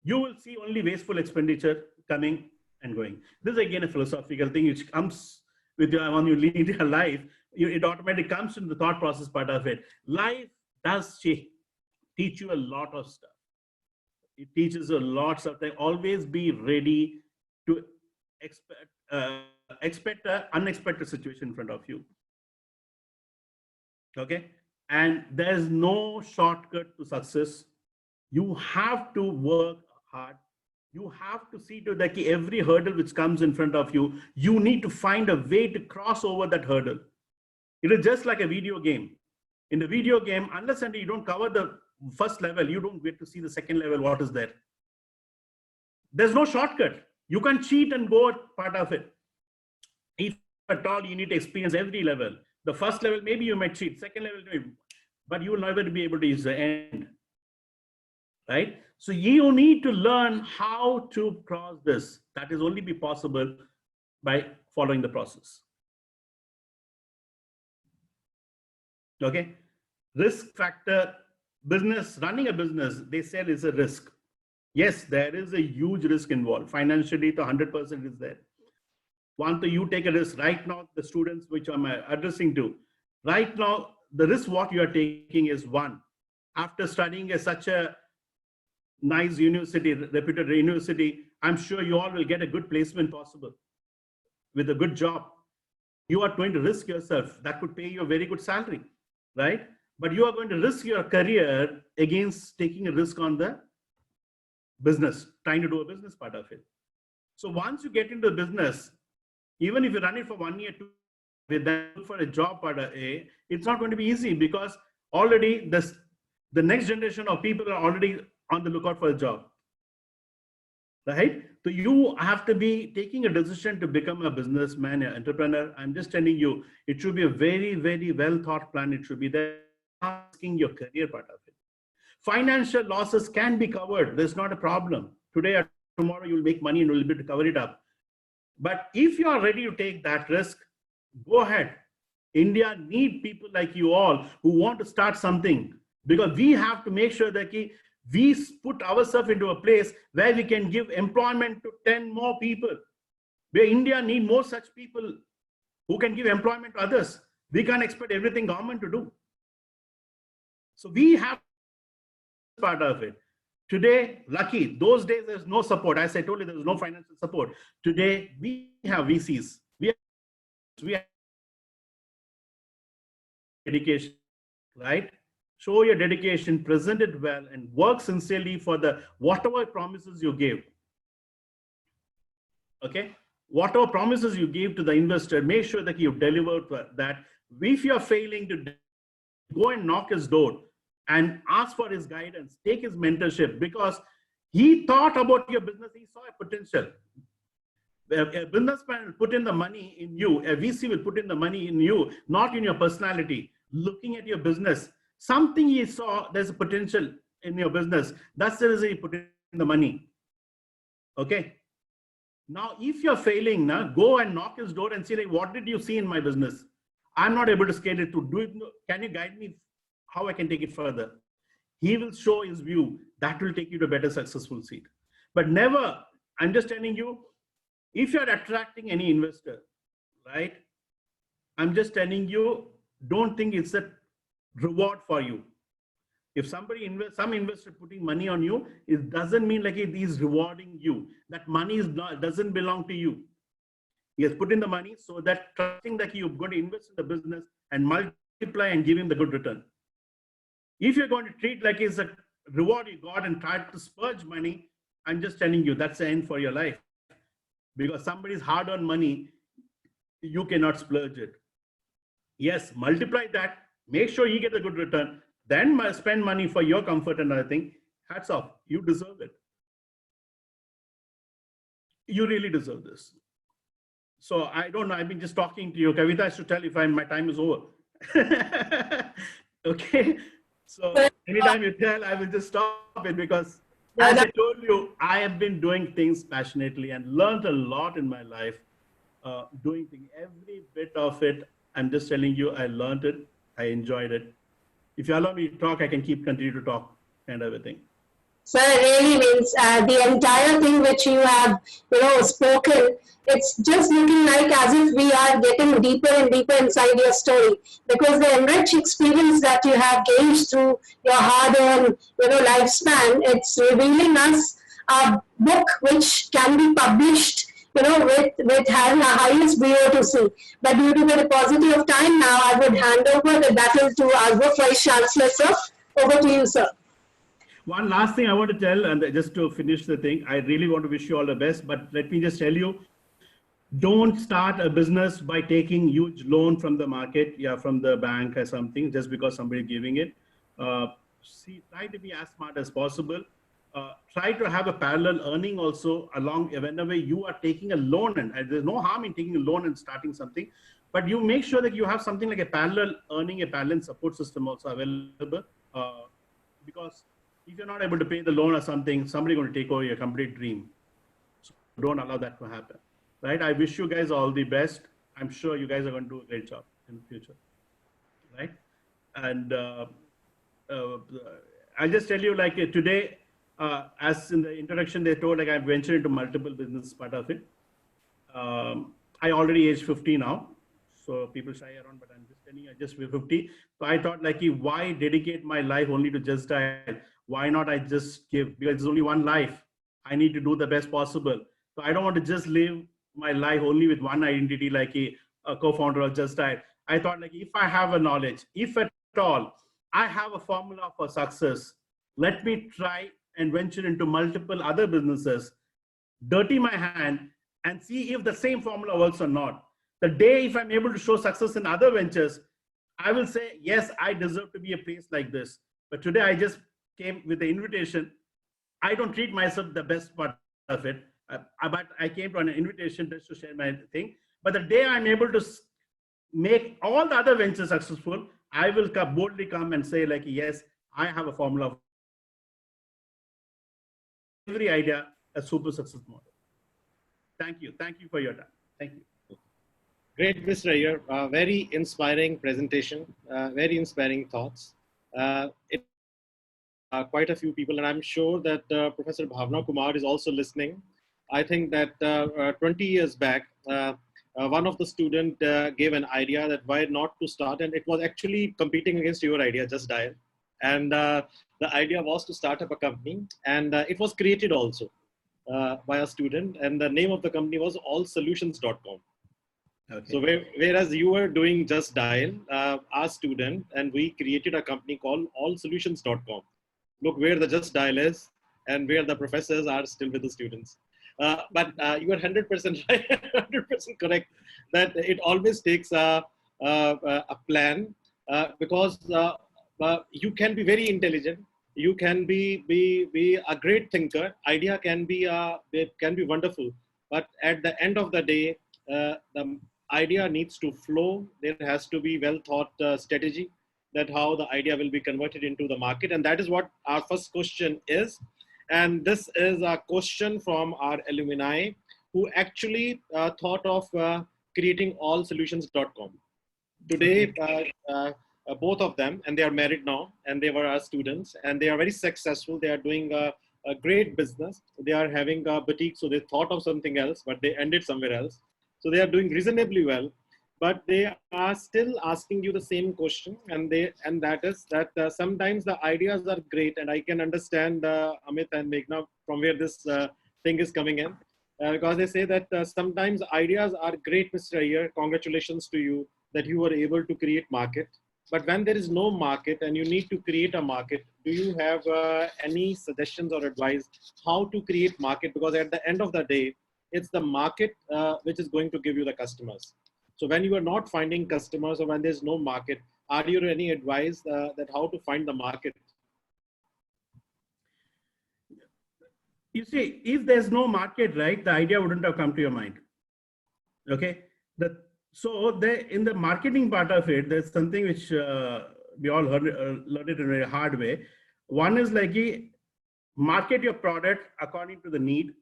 You will see only wasteful expenditure coming and going. This is again a philosophical thing which comes with you when you lead your life. It automatically comes into the thought process part of it. Life does teach you a lot of stuff. It teaches you lots of things. Always be ready to expect an unexpected situation in front of you. Okay. And there's no shortcut to success. You have to work hard. You have to see to that every hurdle which comes in front of you, you need to find a way to cross over that hurdle. It is just like a video game. In the video game, unless and you don't cover the first level, you don't get to see the second level, what is there. There's no shortcut. You can cheat and go part of it. If at all, you need to experience every level. The first level, maybe you might cheat. Second level, maybe, but you will never be able to use the end. Right? So you need to learn how to cross this. That is only be possible by following the process. Okay? Risk factor, business, running a business, they said is a risk. Yes, there is a huge risk involved. Financially, the 100% is there. Want to you take a risk right now, the students which I'm addressing to, right now, the risk what you are taking is one. After studying at such a nice university, reputed university, I'm sure you all will get a good placement possible with a good job. You are going to risk yourself. That could pay you a very good salary, right? But you are going to risk your career against taking a risk on the business, trying to do a business part of it. So once you get into the business, even if you run it for 1 year, 2 years, then for a job part of A, it's not going to be easy because already the next generation of people are already on the lookout for a job, right? So you have to be taking a decision to become a businessman, an entrepreneur. I'm just telling you, it should be a very, very well thought plan. It should be there asking your career part of it. Financial losses can be covered. There's not a problem. Today or tomorrow, you'll make money and you'll be able to cover it up. But if you are ready to take that risk, go ahead. India needs people like you all who want to start something, because we have to make sure that we put ourselves into a place where we can give employment to 10 more people. Where India needs more such people who can give employment to others. We can't expect everything government to do. So we have part of it. Today, lucky, those days there's no support. As I told you, there's no financial support. Today, we have VCs. We have dedication, right? Show your dedication, present it well, and work sincerely for the whatever promises you gave. Okay? Whatever promises you gave to the investor, make sure that you deliver that. If you're failing to go and knock his door and ask for his guidance, take his mentorship, because he thought about your business, he saw a potential. A businessman will put in the money in you, a VC will put in the money in you, not in your personality, looking at your business. Something he saw, there's a potential in your business. That's the reason he put in the money. Okay. Now, if you're failing, go and knock his door and say, like, what did you see in my business? I'm not able to scale it to do it. Can you guide me how I can take it further? He will show his view. That will take you to a better successful seat. But never, I'm just telling you, if you're attracting any investor, right? I'm just telling you, don't think it's a reward for you. If somebody some investor putting money on you, it doesn't mean like he's rewarding you. That money doesn't belong to you. He has put in the money so that trusting that you're going to invest in the business and multiply and give him the good return. If you're going to treat like it's a reward you got and try to spurge money, I'm just telling you that's the end for your life. Because somebody's hard-earned money, you cannot splurge it. Yes, multiply that, make sure you get a good return, then spend money for your comfort and other thing. Hats off, you deserve it. You really deserve this. So I don't know, I've been just talking to you. Kavita has to tell if my time is over. Okay, so anytime you tell, I will just stop it, because as I told you, I have been doing things passionately and learned a lot in my life, doing things, every bit of it. I'm just telling you, I learned it, I enjoyed it. If you allow me to talk, I can continue to talk and everything. Sir, it really means the entire thing which you have, spoken, it's just looking like as if we are getting deeper and deeper inside your story, because the enriched experience that you have gained through your hard-earned, lifespan, it's revealing us a book which can be published with having a highest BO2C. But due to the paucity of time now, I would hand over the battle to our good Vice Chancellor, sir. Over to you, sir. One last thing I want to tell, and just to finish the thing, I really want to wish you all the best, but let me just tell you, don't start a business by taking huge loan from the market, from the bank or something, just because somebody giving it. Try to be as smart as possible. Try to have a parallel earning also along whenever you are taking a loan, and there's no harm in taking a loan and starting something, but you make sure that you have something like a parallel earning, a parallel support system also available, because if you're not able to pay the loan or something, somebody's going to take over your complete dream. So don't allow that to happen, right? I wish you guys all the best. I'm sure you guys are going to do a great job in the future, right? And I'll just tell you, like today, as in the introduction, they told, like I ventured into multiple business part of it. I already aged 50 now, so people shy around, but I'm just telling you, I just 50. So I thought, like, why dedicate my life only to Just Dial? Why not I just give? Because there's only one life. I need to do the best possible. So I don't want to just live my life only with one identity, like a co-founder of Just Dial. I thought, like, if I have a knowledge, if at all, I have a formula for success, let me try and venture into multiple other businesses, dirty my hand, and see if the same formula works or not. The day if I'm able to show success in other ventures, I will say, yes, I deserve to be a place like this. But today I just came with the invitation. I don't treat myself the best part of it, but I came to an invitation just to share my thing. But the day I'm able to make all the other ventures successful, I will boldly come and say, like, yes, I have a formula. Every idea, a super success model. Thank you. Thank you for your time. Thank you. Great, Mr. Iyer. Very inspiring presentation, very inspiring thoughts. Quite a few people, and I'm sure that Professor Bhavna Kumar is also listening. I think that 20 years back, one of the students gave an idea that why not to start, and it was actually competing against your idea, Just Dial. And the idea was to start up a company, and it was created also by a student, and the name of the company was allsolutions.com. Okay. So whereas you were doing Just Dial, our student, and we created a company called allsolutions.com. Look where the Just Dial is and where the professors are still with the students. But you are 100% right, 100% correct that it always takes a plan because you can be very intelligent. You can be a great thinker. Idea can be wonderful, but at the end of the day, the idea needs to flow. There has to be well thought strategy that how the idea will be converted into the market, and that is what our first question is. And this is a question from our alumni who actually thought of creating allsolutions.com. Today, both of them, and they are married now, and they were our students, and they are very successful. They are doing a great business. They are having a boutique, so they thought of something else, but they ended somewhere else. So they are doing reasonably well, but they are still asking you the same question, and that is that sometimes the ideas are great, and I can understand Amit and Meghna from where this thing is coming in, because they say that sometimes ideas are great, Mr. Iyer. Congratulations to you that you were able to create market. But when there is no market and you need to create a market, do you have any suggestions or advice how to create market? Because at the end of the day, it's the market which is going to give you the customers. So when you are not finding customers or when there's no market, are there any advice that how to find the market? You see, if there's no market, right, the idea wouldn't have come to your mind. Okay. So in the marketing part of it, there's something which we all learned it in a very hard way. One is like market your product according to the need.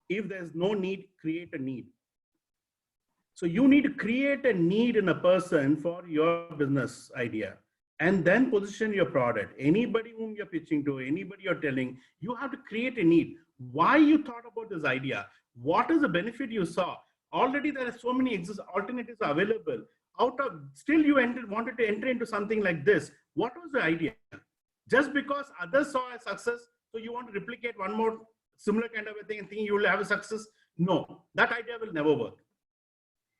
If there's no need, create a need. So you need to create a need in a person for your business idea, and then position your product. Anybody whom you're pitching to, anybody you're telling, you have to create a need. Why you thought about this idea? What is the benefit you saw? Already there are so many alternatives available. Still you wanted to enter into something like this. What was the idea? Just because others saw a success, so you want to replicate one more similar kind of a thing and think you will have a success? No, that idea will never work.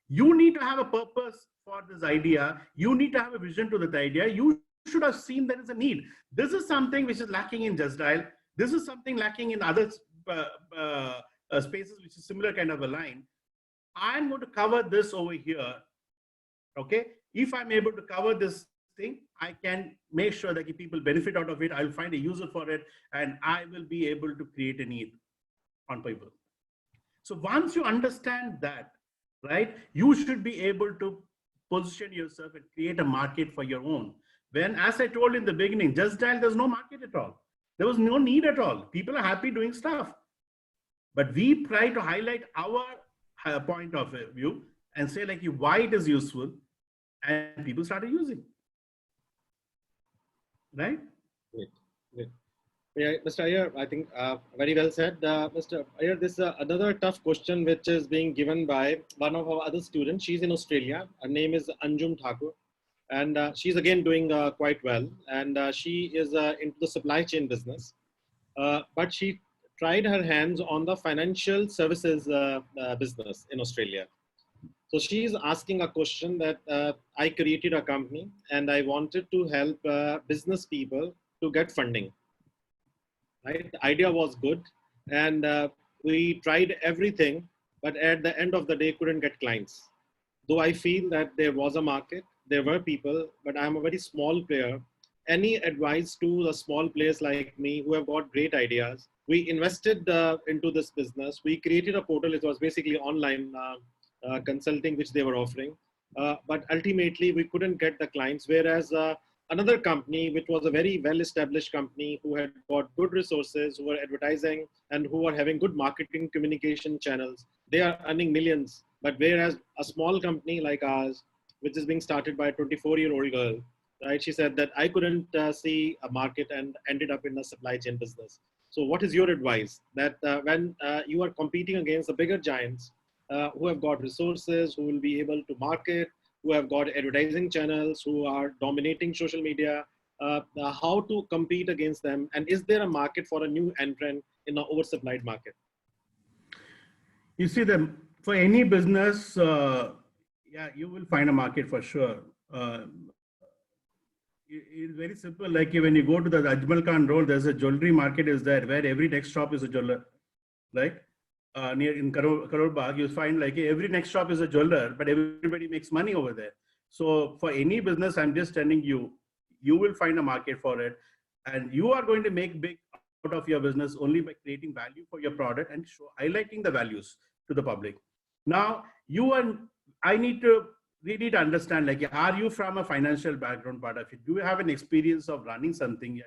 You need to have a purpose for this idea. You need to have a vision to that idea. You should have seen there is a need. This is something which is lacking in Just Dial. This is something lacking in other spaces, which is similar kind of a line. I'm going to cover this over here. Okay. If I'm able to cover this thing, I can make sure that people benefit out of it. I'll find a user for it, and I will be able to create a need on people. So once you understand that, right, you should be able to position yourself and create a market for your own. When, as I told in the beginning, Just Dial, there's no market at all. There was no need at all. People are happy doing stuff. But we try to highlight our point of view and say like why it is useful, and people started using. Right? Great. Great. Yeah, Mr. Iyer, I think very well said. Mr. Iyer, this is another tough question which is being given by one of our other students. She's in Australia. Her name is Anjum Thakur. And she's again doing quite well. And she is into the supply chain business. But she tried her hands on the financial services business in Australia. So she's asking a question that I created a company and I wanted to help business people to get funding. Right? The idea was good, and we tried everything, but at the end of the day, couldn't get clients. Though I feel that there was a market, there were people, but I'm a very small player. Any advice to the small players like me who have got great ideas? We invested into this business. We created a portal. It was basically online consulting, which they were offering. But ultimately, we couldn't get the clients, whereas another company, which was a very well-established company who had got good resources, who were advertising and who were having good marketing communication channels, they are earning millions. But whereas a small company like ours, which is being started by a 24-year-old girl, right? She said that I couldn't see a market and ended up in the supply chain business. So what is your advice that when you are competing against the bigger giants who have got resources, who will be able to market, who have got advertising channels, who are dominating social media, how to compete against them? And is there a market for a new entrant in an oversupplied market? You see, for any business, yeah, you will find a market for sure. It's very simple. Like when you go to the Ajmal Khan Road, there's a jewelry market is there where every next shop is a jeweler, right? Near in Karol Bagh, you'll find like every next shop is a jeweler, but everybody makes money over there. So for any business, I'm just telling you, you will find a market for it, and you are going to make big out of your business only by creating value for your product and highlighting the values to the public. Now, I need to really understand, like, are you from a financial background part of it? Do you have an experience of running something?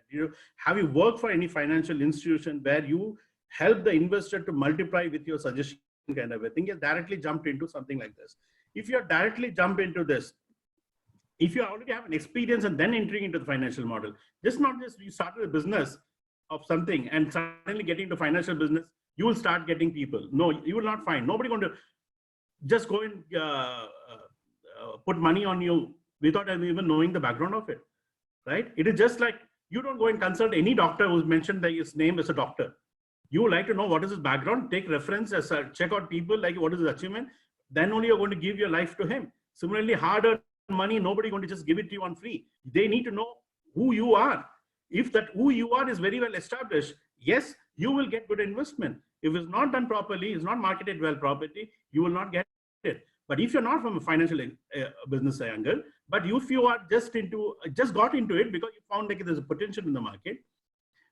Have you worked for any financial institution where you help the investor to multiply with your suggestion kind of a thing? You directly jumped into something like this. If you're directly jump into this, if you already have an experience and then entering into the financial model, just not just you started a business of something and suddenly getting into financial business, you will start getting people. No, you will not find. Nobody going to just go and put money on you without even knowing the background of it, right? It is just like you don't go and consult any doctor who's mentioned that his name is a doctor. You would like to know what is his background, take reference, check out people, like what is his achievement, then only you're going to give your life to him. Similarly, hard-earned money, nobody going to just give it to you on free. They need to know who you are. If that who you are is very well established, yes, you will get good investment. If it's not done properly, it's not marketed well properly, you will not get it. But if you're not from a financial business angle, but if you are just got into it because you found like there's a potential in the market,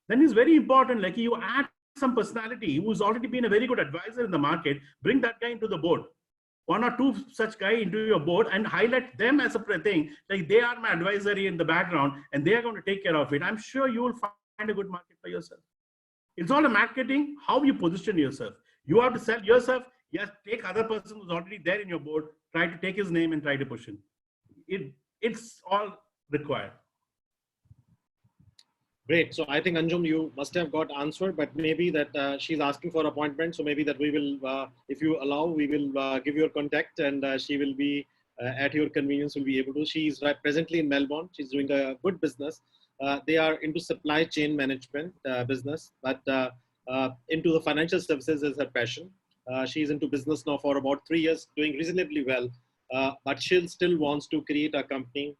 then it's very important, like you add some personality who's already been a very good advisor in the market, bring that guy into the board, one or two such guy into your board and highlight them as a thing, like they are my advisory in the background and they are going to take care of it. I'm sure you will find a good market for yourself. It's all a marketing, how you position yourself. You have to sell yourself. Yes, take other person who's already there in your board, try to take his name and try to push him. It's all required. Great. So I think Anjum, you must have got answered, but maybe that she's asking for appointment. So maybe that we will, if you allow, we will give your contact and she will be at your convenience, will be able to. She's presently in Melbourne. She's doing a good business. They are into supply chain management business, but into the financial services is her passion. She's into business now for about 3 years, doing reasonably well. But she still wants to create a company,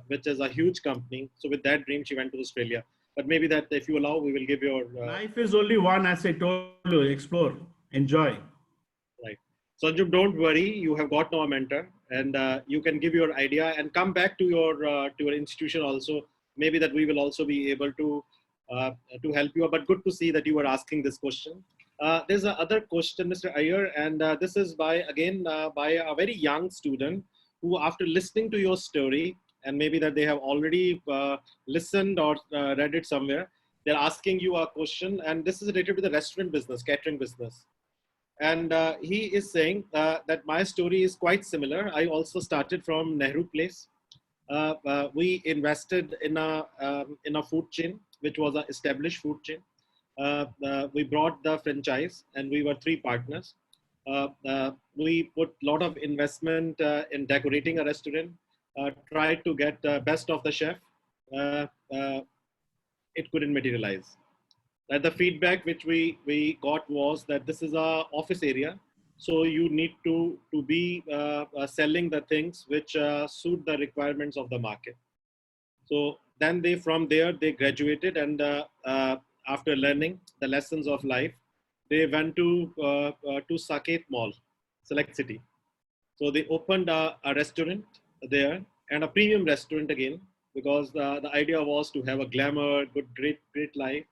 which is a huge company. So with that dream, she went to Australia. But maybe that, if you allow, we will give your... Life is only one, as I told you, explore, enjoy. Right. Sanju, don't worry. You have got now a mentor, and you can give your idea and come back to your institution also. Maybe that we will also be able to help you. But good to see that you were asking this question. There's another question, Mr. Iyer, and this is by a very young student who, after listening to your story, and maybe that they have already listened or read it somewhere, they're asking you a question, and this is related to the restaurant business, catering business. And he is saying that my story is quite similar. I also started from Nehru Place. We invested in a food chain, which was an established food chain. We brought the franchise, and we were 3 partners. We put a lot of investment in decorating a restaurant, tried to get the best of the chef. It couldn't materialize. The feedback which we got was that this is a office area, so you need to be selling the things which suit the requirements of the market. So then from there they graduated, and after learning the lessons of life, they went to Saket Mall, Select City. So they opened a restaurant there, and a premium restaurant again, because the idea was to have a glamour, great life.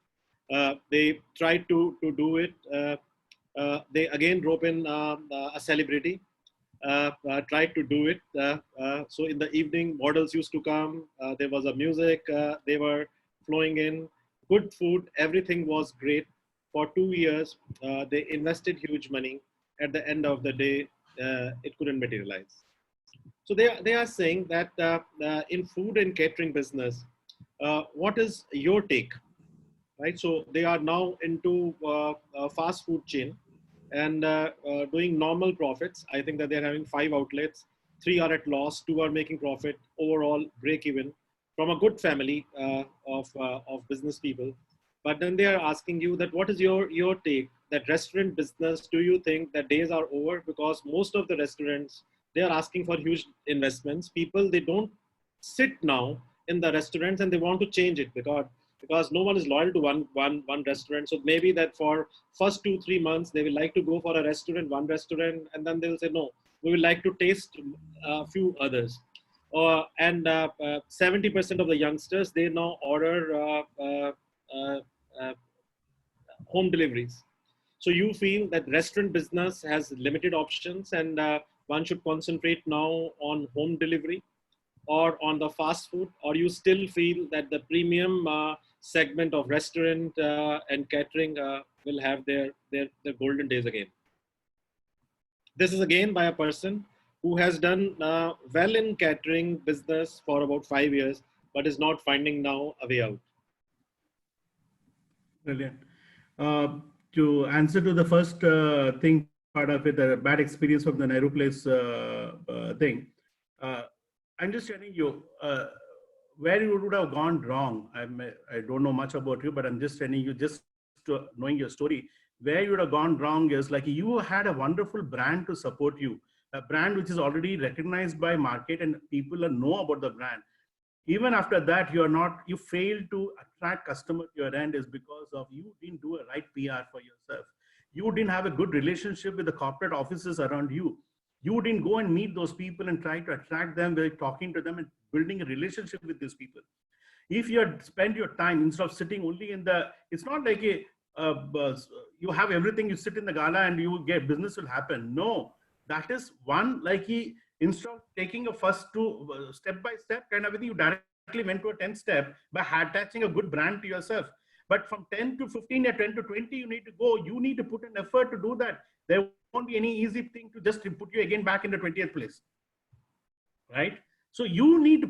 They tried to do it. They again rope in a celebrity, tried to do it. So in the evening, models used to come. There was a music. They were flowing in. Good food. Everything was great. For 2 years, they invested huge money. At the end of the day, it couldn't materialize. So they are saying that in food and catering business, what is your take? Right, so they are now into a fast food chain and doing normal profits. I think that they're having 5 outlets, 3 are at loss, 2 are making profit, overall break even, from a good family of business people. But then they are asking you that what is your take, that restaurant business, do you think that days are over? Because most of the restaurants, they are asking for huge investments. People, they don't sit now in the restaurants and they want to change it because no one is loyal to one restaurant. So maybe that for first 2-3 months, they will like to go for a restaurant, one restaurant, and then they will say, no, we would like to taste a few others. And 70% of the youngsters, they now order home deliveries. So you feel that restaurant business has limited options and one should concentrate now on home delivery or on the fast food, or you still feel that the premium segment of restaurant and catering will have their golden days again? This is again by a person who has done well in catering business for about 5 years, but is not finding now a way out. Brilliant. To answer to the first thing, part of it, the bad experience of the Nehru Place thing, I'm just telling you where you would have gone wrong. I don't know much about you, but I'm just telling you, just knowing your story, where you would have gone wrong is like you had a wonderful brand to support you, a brand which is already recognized by market and people know about the brand. Even after that, you failed to attract customer to your end is because of you didn't do a right PR for yourself. You didn't have a good relationship with the corporate offices around you. You didn't go and meet those people and try to attract them by talking to them and building a relationship with these people. If you had spent your time instead of sitting only in the, it's not like you have everything, you sit in the gala and you get business will happen. No, that is one, like instead of taking a first step by step kind of thing, you directly went to a 10th step by attaching a good brand to yourself. But from 10 to 15 or 10 to 20, you need to go. You need to put an effort to do that. There won't be any easy thing to just put you again back in the 20th place, right? So you need to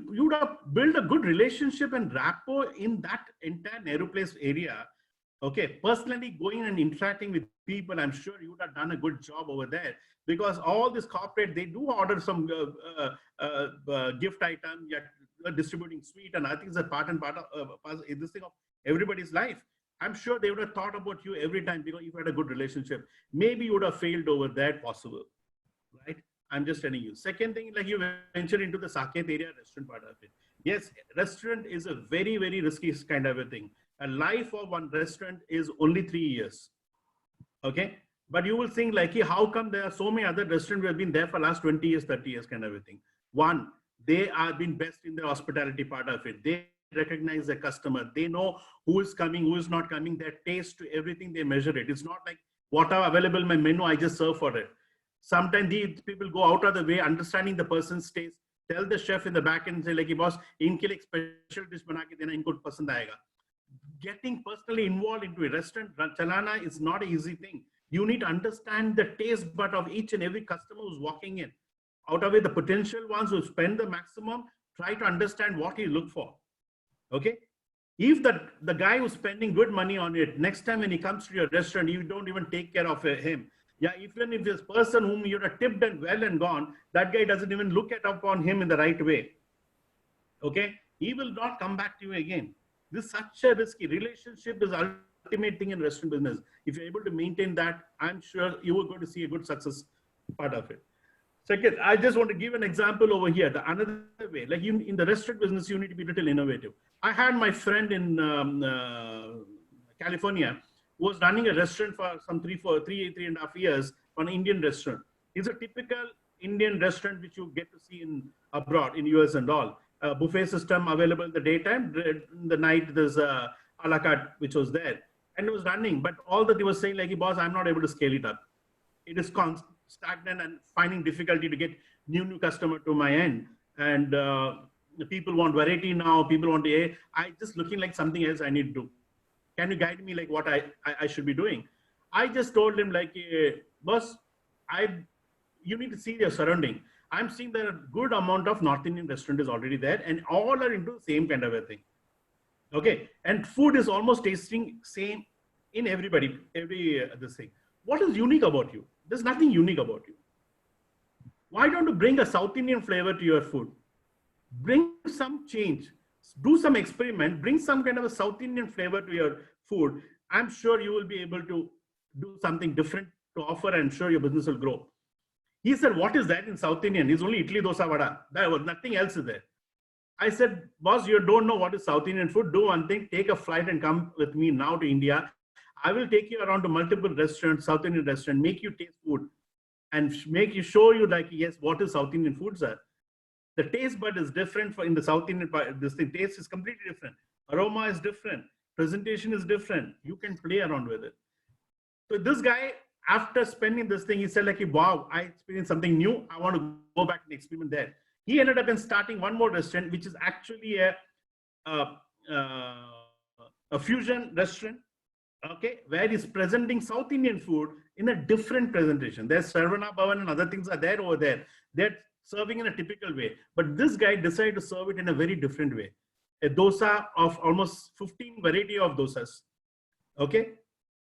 build a good relationship and rapport in that entire Nehru Place area. Okay, personally going and interacting with people, I'm sure you would have done a good job over there, because all this corporate, they do order some gift item, yet distributing sweet and I think it's a part and part of this thing of everybody's life. I'm sure they would have thought about you every time because you had a good relationship. Maybe you would have failed over that possible, right? I'm just telling you. Second thing, like you ventured into the Saket area restaurant part of it. Yes, restaurant is a very, very risky kind of a thing. A life of one restaurant is only 3 years. Okay. But you will think like, how come there are so many other restaurants who have been there for last 20 years, 30 years kind of a thing. One, they are been best in the hospitality part of it. They recognize the customer. They know who is coming, who is not coming, their taste to everything, they measure it. It's not like what are available in my menu, I just serve for it. Sometimes these people go out of the way, understanding the person's taste, tell the chef in the back and say like, boss, inke liye special dish bana ke dena, inko pasand aayega. Getting personally involved into a restaurant chalana is not an easy thing. You need to understand the taste bud of each and every customer who's walking in. Out of it, the potential ones who spend the maximum, try to understand what you look for. Okay. If the guy who's spending good money on it, next time when he comes to your restaurant, you don't even take care of him. Yeah, even if this person whom you have tipped and well and gone, that guy doesn't even look upon him in the right way. Okay. He will not come back to you again. This is such a risky relationship is ultimate thing in restaurant business. If you're able to maintain that, I'm sure you are going to see a good success part of it. Second, I just want to give an example over here. The another way, like you in the restaurant business, you need to be a little innovative. I had my friend in California who was running a restaurant for some three and a half years on an Indian restaurant. It's a typical Indian restaurant which you get to see in abroad, in US and all. Buffet system available in the daytime, in the night there's a la carte which was there. And it was running, but all that he was saying like, boss, I'm not able to scale it up. It is stagnant and finding difficulty to get new customer to my end. And the people want variety now, people want to, I just looking like something else I need to do. Can you guide me like what I should be doing? I just told him like, boss, you need to see your surrounding. I'm seeing that a good amount of North Indian restaurant is already there and all are into the same kind of a thing. Okay. And food is almost tasting same in everybody, this thing. What is unique about you? There's nothing unique about you. Why don't you bring a South Indian flavor to your food? Bring some change, do some experiment, bring some kind of a South Indian flavor to your food. I'm sure you will be able to do something different to offer and sure your business will grow. He said, what is that in South Indian? It's only idli, dosa, vada. There was nothing else there. I said, boss, you don't know what is South Indian food. Do one thing, take a flight and come with me now to India. I will take you around to multiple restaurants, South Indian restaurants, make you taste food and show you like, yes, what is South Indian foods are. The taste bud is different in the South Indian part. This thing, taste is completely different. Aroma is different. Presentation is different. You can play around with it. So this guy, after spending this thing, he said like, wow, I experienced something new. I want to go back and experiment there. He ended up in starting one more restaurant, which is actually a fusion restaurant. Okay, where he's presenting South Indian food in a different presentation. There's Sarvana Bhavan and other things are there over there. They're serving in a typical way. But this guy decided to serve it in a very different way. A dosa of almost 15 variety of dosas. Okay,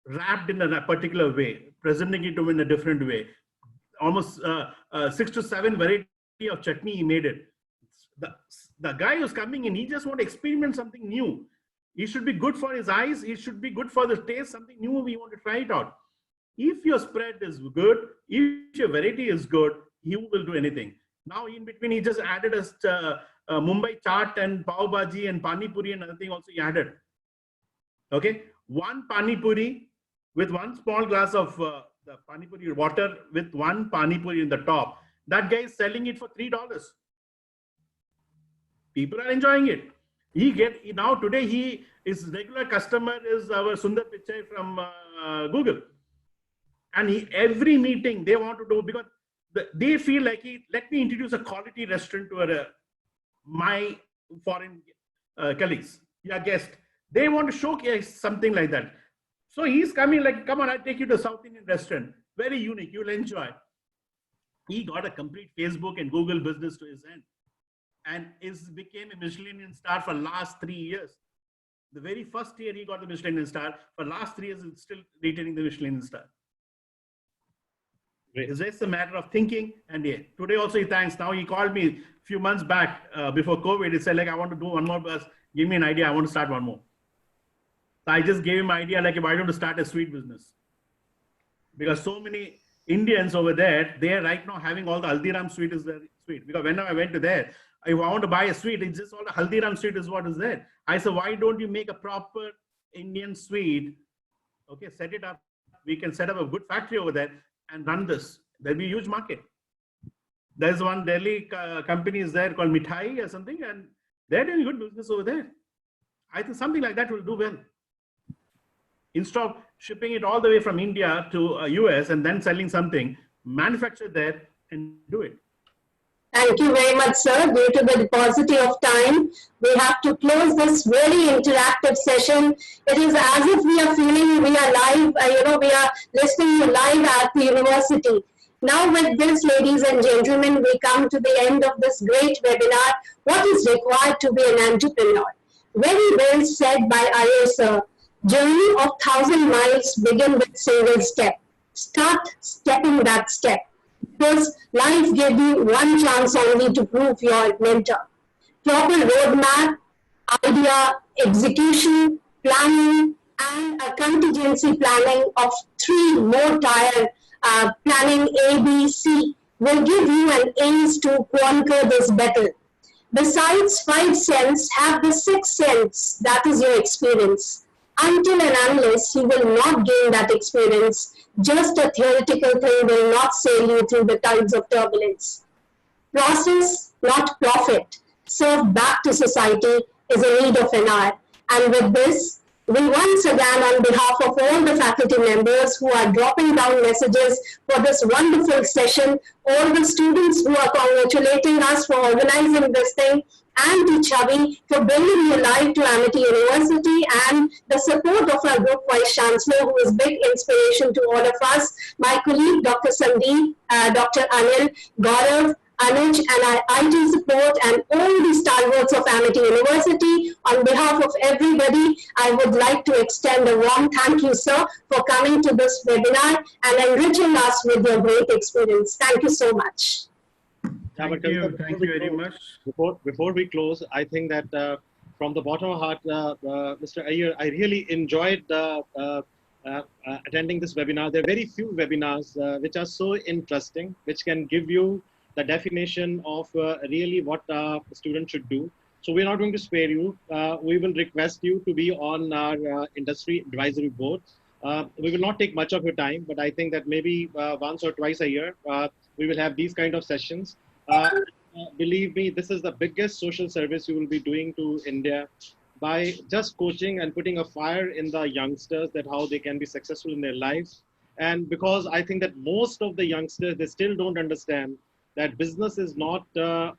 wrapped in a particular way, presenting it in a different way. Almost 6 to 7 variety of chutney he made it. The guy who's coming in, he just want to experiment something new. It should be good for his eyes. It should be good for the taste, something new. We want to try it out. If your spread is good, if your variety is good, he will do anything. Now in between, he just added a Mumbai chaat and pav bhaji and pani puri and other thing also he added. Okay. One pani puri with one small glass of the pani puri water with one pani puri in the top. That guy is selling it for $3. People are enjoying it. Now today his regular customer is our Sundar Pichai from Google. And every meeting they want to do because they feel like let me introduce a quality restaurant to my foreign colleagues, guest. They want to showcase something like that. So he's coming like, come on, I'll take you to a South Indian restaurant. Very unique, you'll enjoy. He got a complete Facebook and Google business to his end. And became a Michelin star for last 3 years. The very first year he got the Michelin star. For last 3 years, he's still retaining the Michelin star. Great. It's just a matter of thinking. And today also he thanks. Now he called me a few months back before COVID. He said like, I want to do one more bus. Give me an idea. I want to start one more. So I just gave him an idea, like, why don't you start a sweet business? Because so many Indians over there, they are right now having all the Haldiram sweet is their sweet. Because when I went to there, if I want to buy a sweet, it's just all the Haldiram sweet is what is there. I said, why don't you make a proper Indian sweet? Okay, set it up. We can set up a good factory over there and run this. There'll be a huge market. There's one Delhi company is there called Mithai or something, and they're doing good business over there. I think something like that will do well. Instead of shipping it all the way from India to US and then selling something, manufacture there and do it. Thank you very much, sir. Due to the paucity of time, we have to close this very interactive session. It is as if we are feeling we are live, we are listening live at the university. Now with this, ladies and gentlemen, we come to the end of this great webinar. What is required to be an entrepreneur? Very well said by IO, sir. Journey of 1,000 miles begin with single step. Start stepping that step. Because life gave you one chance only to prove your mentor. Proper roadmap, idea, execution, planning, and a contingency planning of 3 more tier planning A, B, C will give you an ace to conquer this battle. Besides 5 sense, have the 6th sense, that is your experience. Until and unless you will not gain that experience, just a theoretical thing will not sail you through the tides of turbulence. Process, not profit, serve back to society is a need of an hour. And with this, we once again, on behalf of all the faculty members who are dropping down messages for this wonderful session, all the students who are congratulating us for organizing this thing, and to Chavi for bringing you live to Amity University, and the support of our Group Vice Chancellor, who is big inspiration to all of us, my colleague Dr. Sandeep, Dr. Anil, Gaurav, Anuj, and our IT support, and all the stalwarts of Amity University. On behalf of everybody, I would like to extend a warm thank you, sir, for coming to this webinar and enriching us with your great experience. Thank you so much. Thank you very much. Before we close, I think that from the bottom of heart, Mr. Iyer, I really enjoyed attending this webinar. There are very few webinars which are so interesting, which can give you the definition of really what a student should do. So we're not going to spare you. We will request you to be on our industry advisory board. We will not take much of your time, but I think that maybe once or twice a year, we will have these kind of sessions. Believe me, this is the biggest social service you will be doing to India by just coaching and putting a fire in the youngsters that how they can be successful in their lives. And because I think that most of the youngsters, they still don't understand that business is not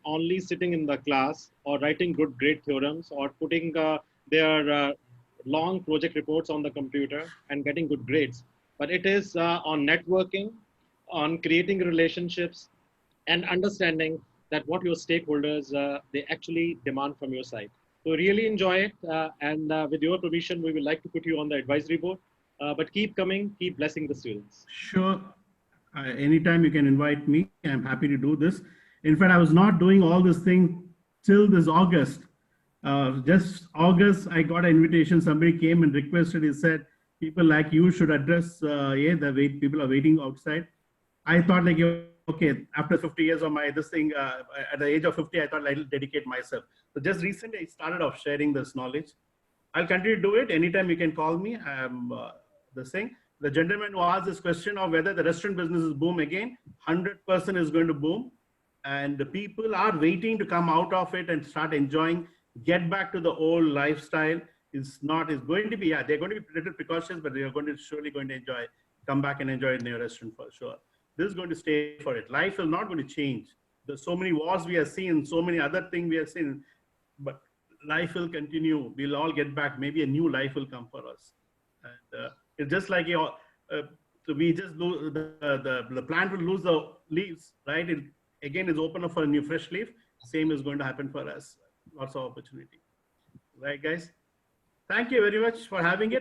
only sitting in the class or writing good, great theorems or putting their long project reports on the computer and getting good grades, but it is on networking, on creating relationships, and understanding that what your stakeholders, they actually demand from your side. So really enjoy it. And with your permission, we would like to put you on the advisory board, but keep coming, keep blessing the students. Sure. Anytime you can invite me, I'm happy to do this. In fact, I was not doing all this thing till this August. Just August, I got an invitation. Somebody came and requested, he said, people like you should address, people are waiting outside. I thought like, okay, after 50 years of my, this thing, at the age of 50, I thought I'll dedicate myself. So just recently, I started off sharing this knowledge. I'll continue to do it. Anytime you can call me, I'm this thing. The gentleman who asked this question of whether the restaurant business is boom again, 100% is going to boom. And the people are waiting to come out of it and start enjoying, get back to the old lifestyle. It's going to be, yeah, they're going to be little precautions, but they're surely going to enjoy, come back and enjoy it in your restaurant for sure. This is going to stay for it. Life is not going to change. There's so many wars we have seen, so many other things we have seen, but life will continue. We'll all get back. Maybe a new life will come for us. And it's just like, so we just lose, the plant will lose the leaves, right? It again is open up for a new fresh leaf. Same is going to happen for us. Lots of opportunity. Right, guys? Thank you very much for having it.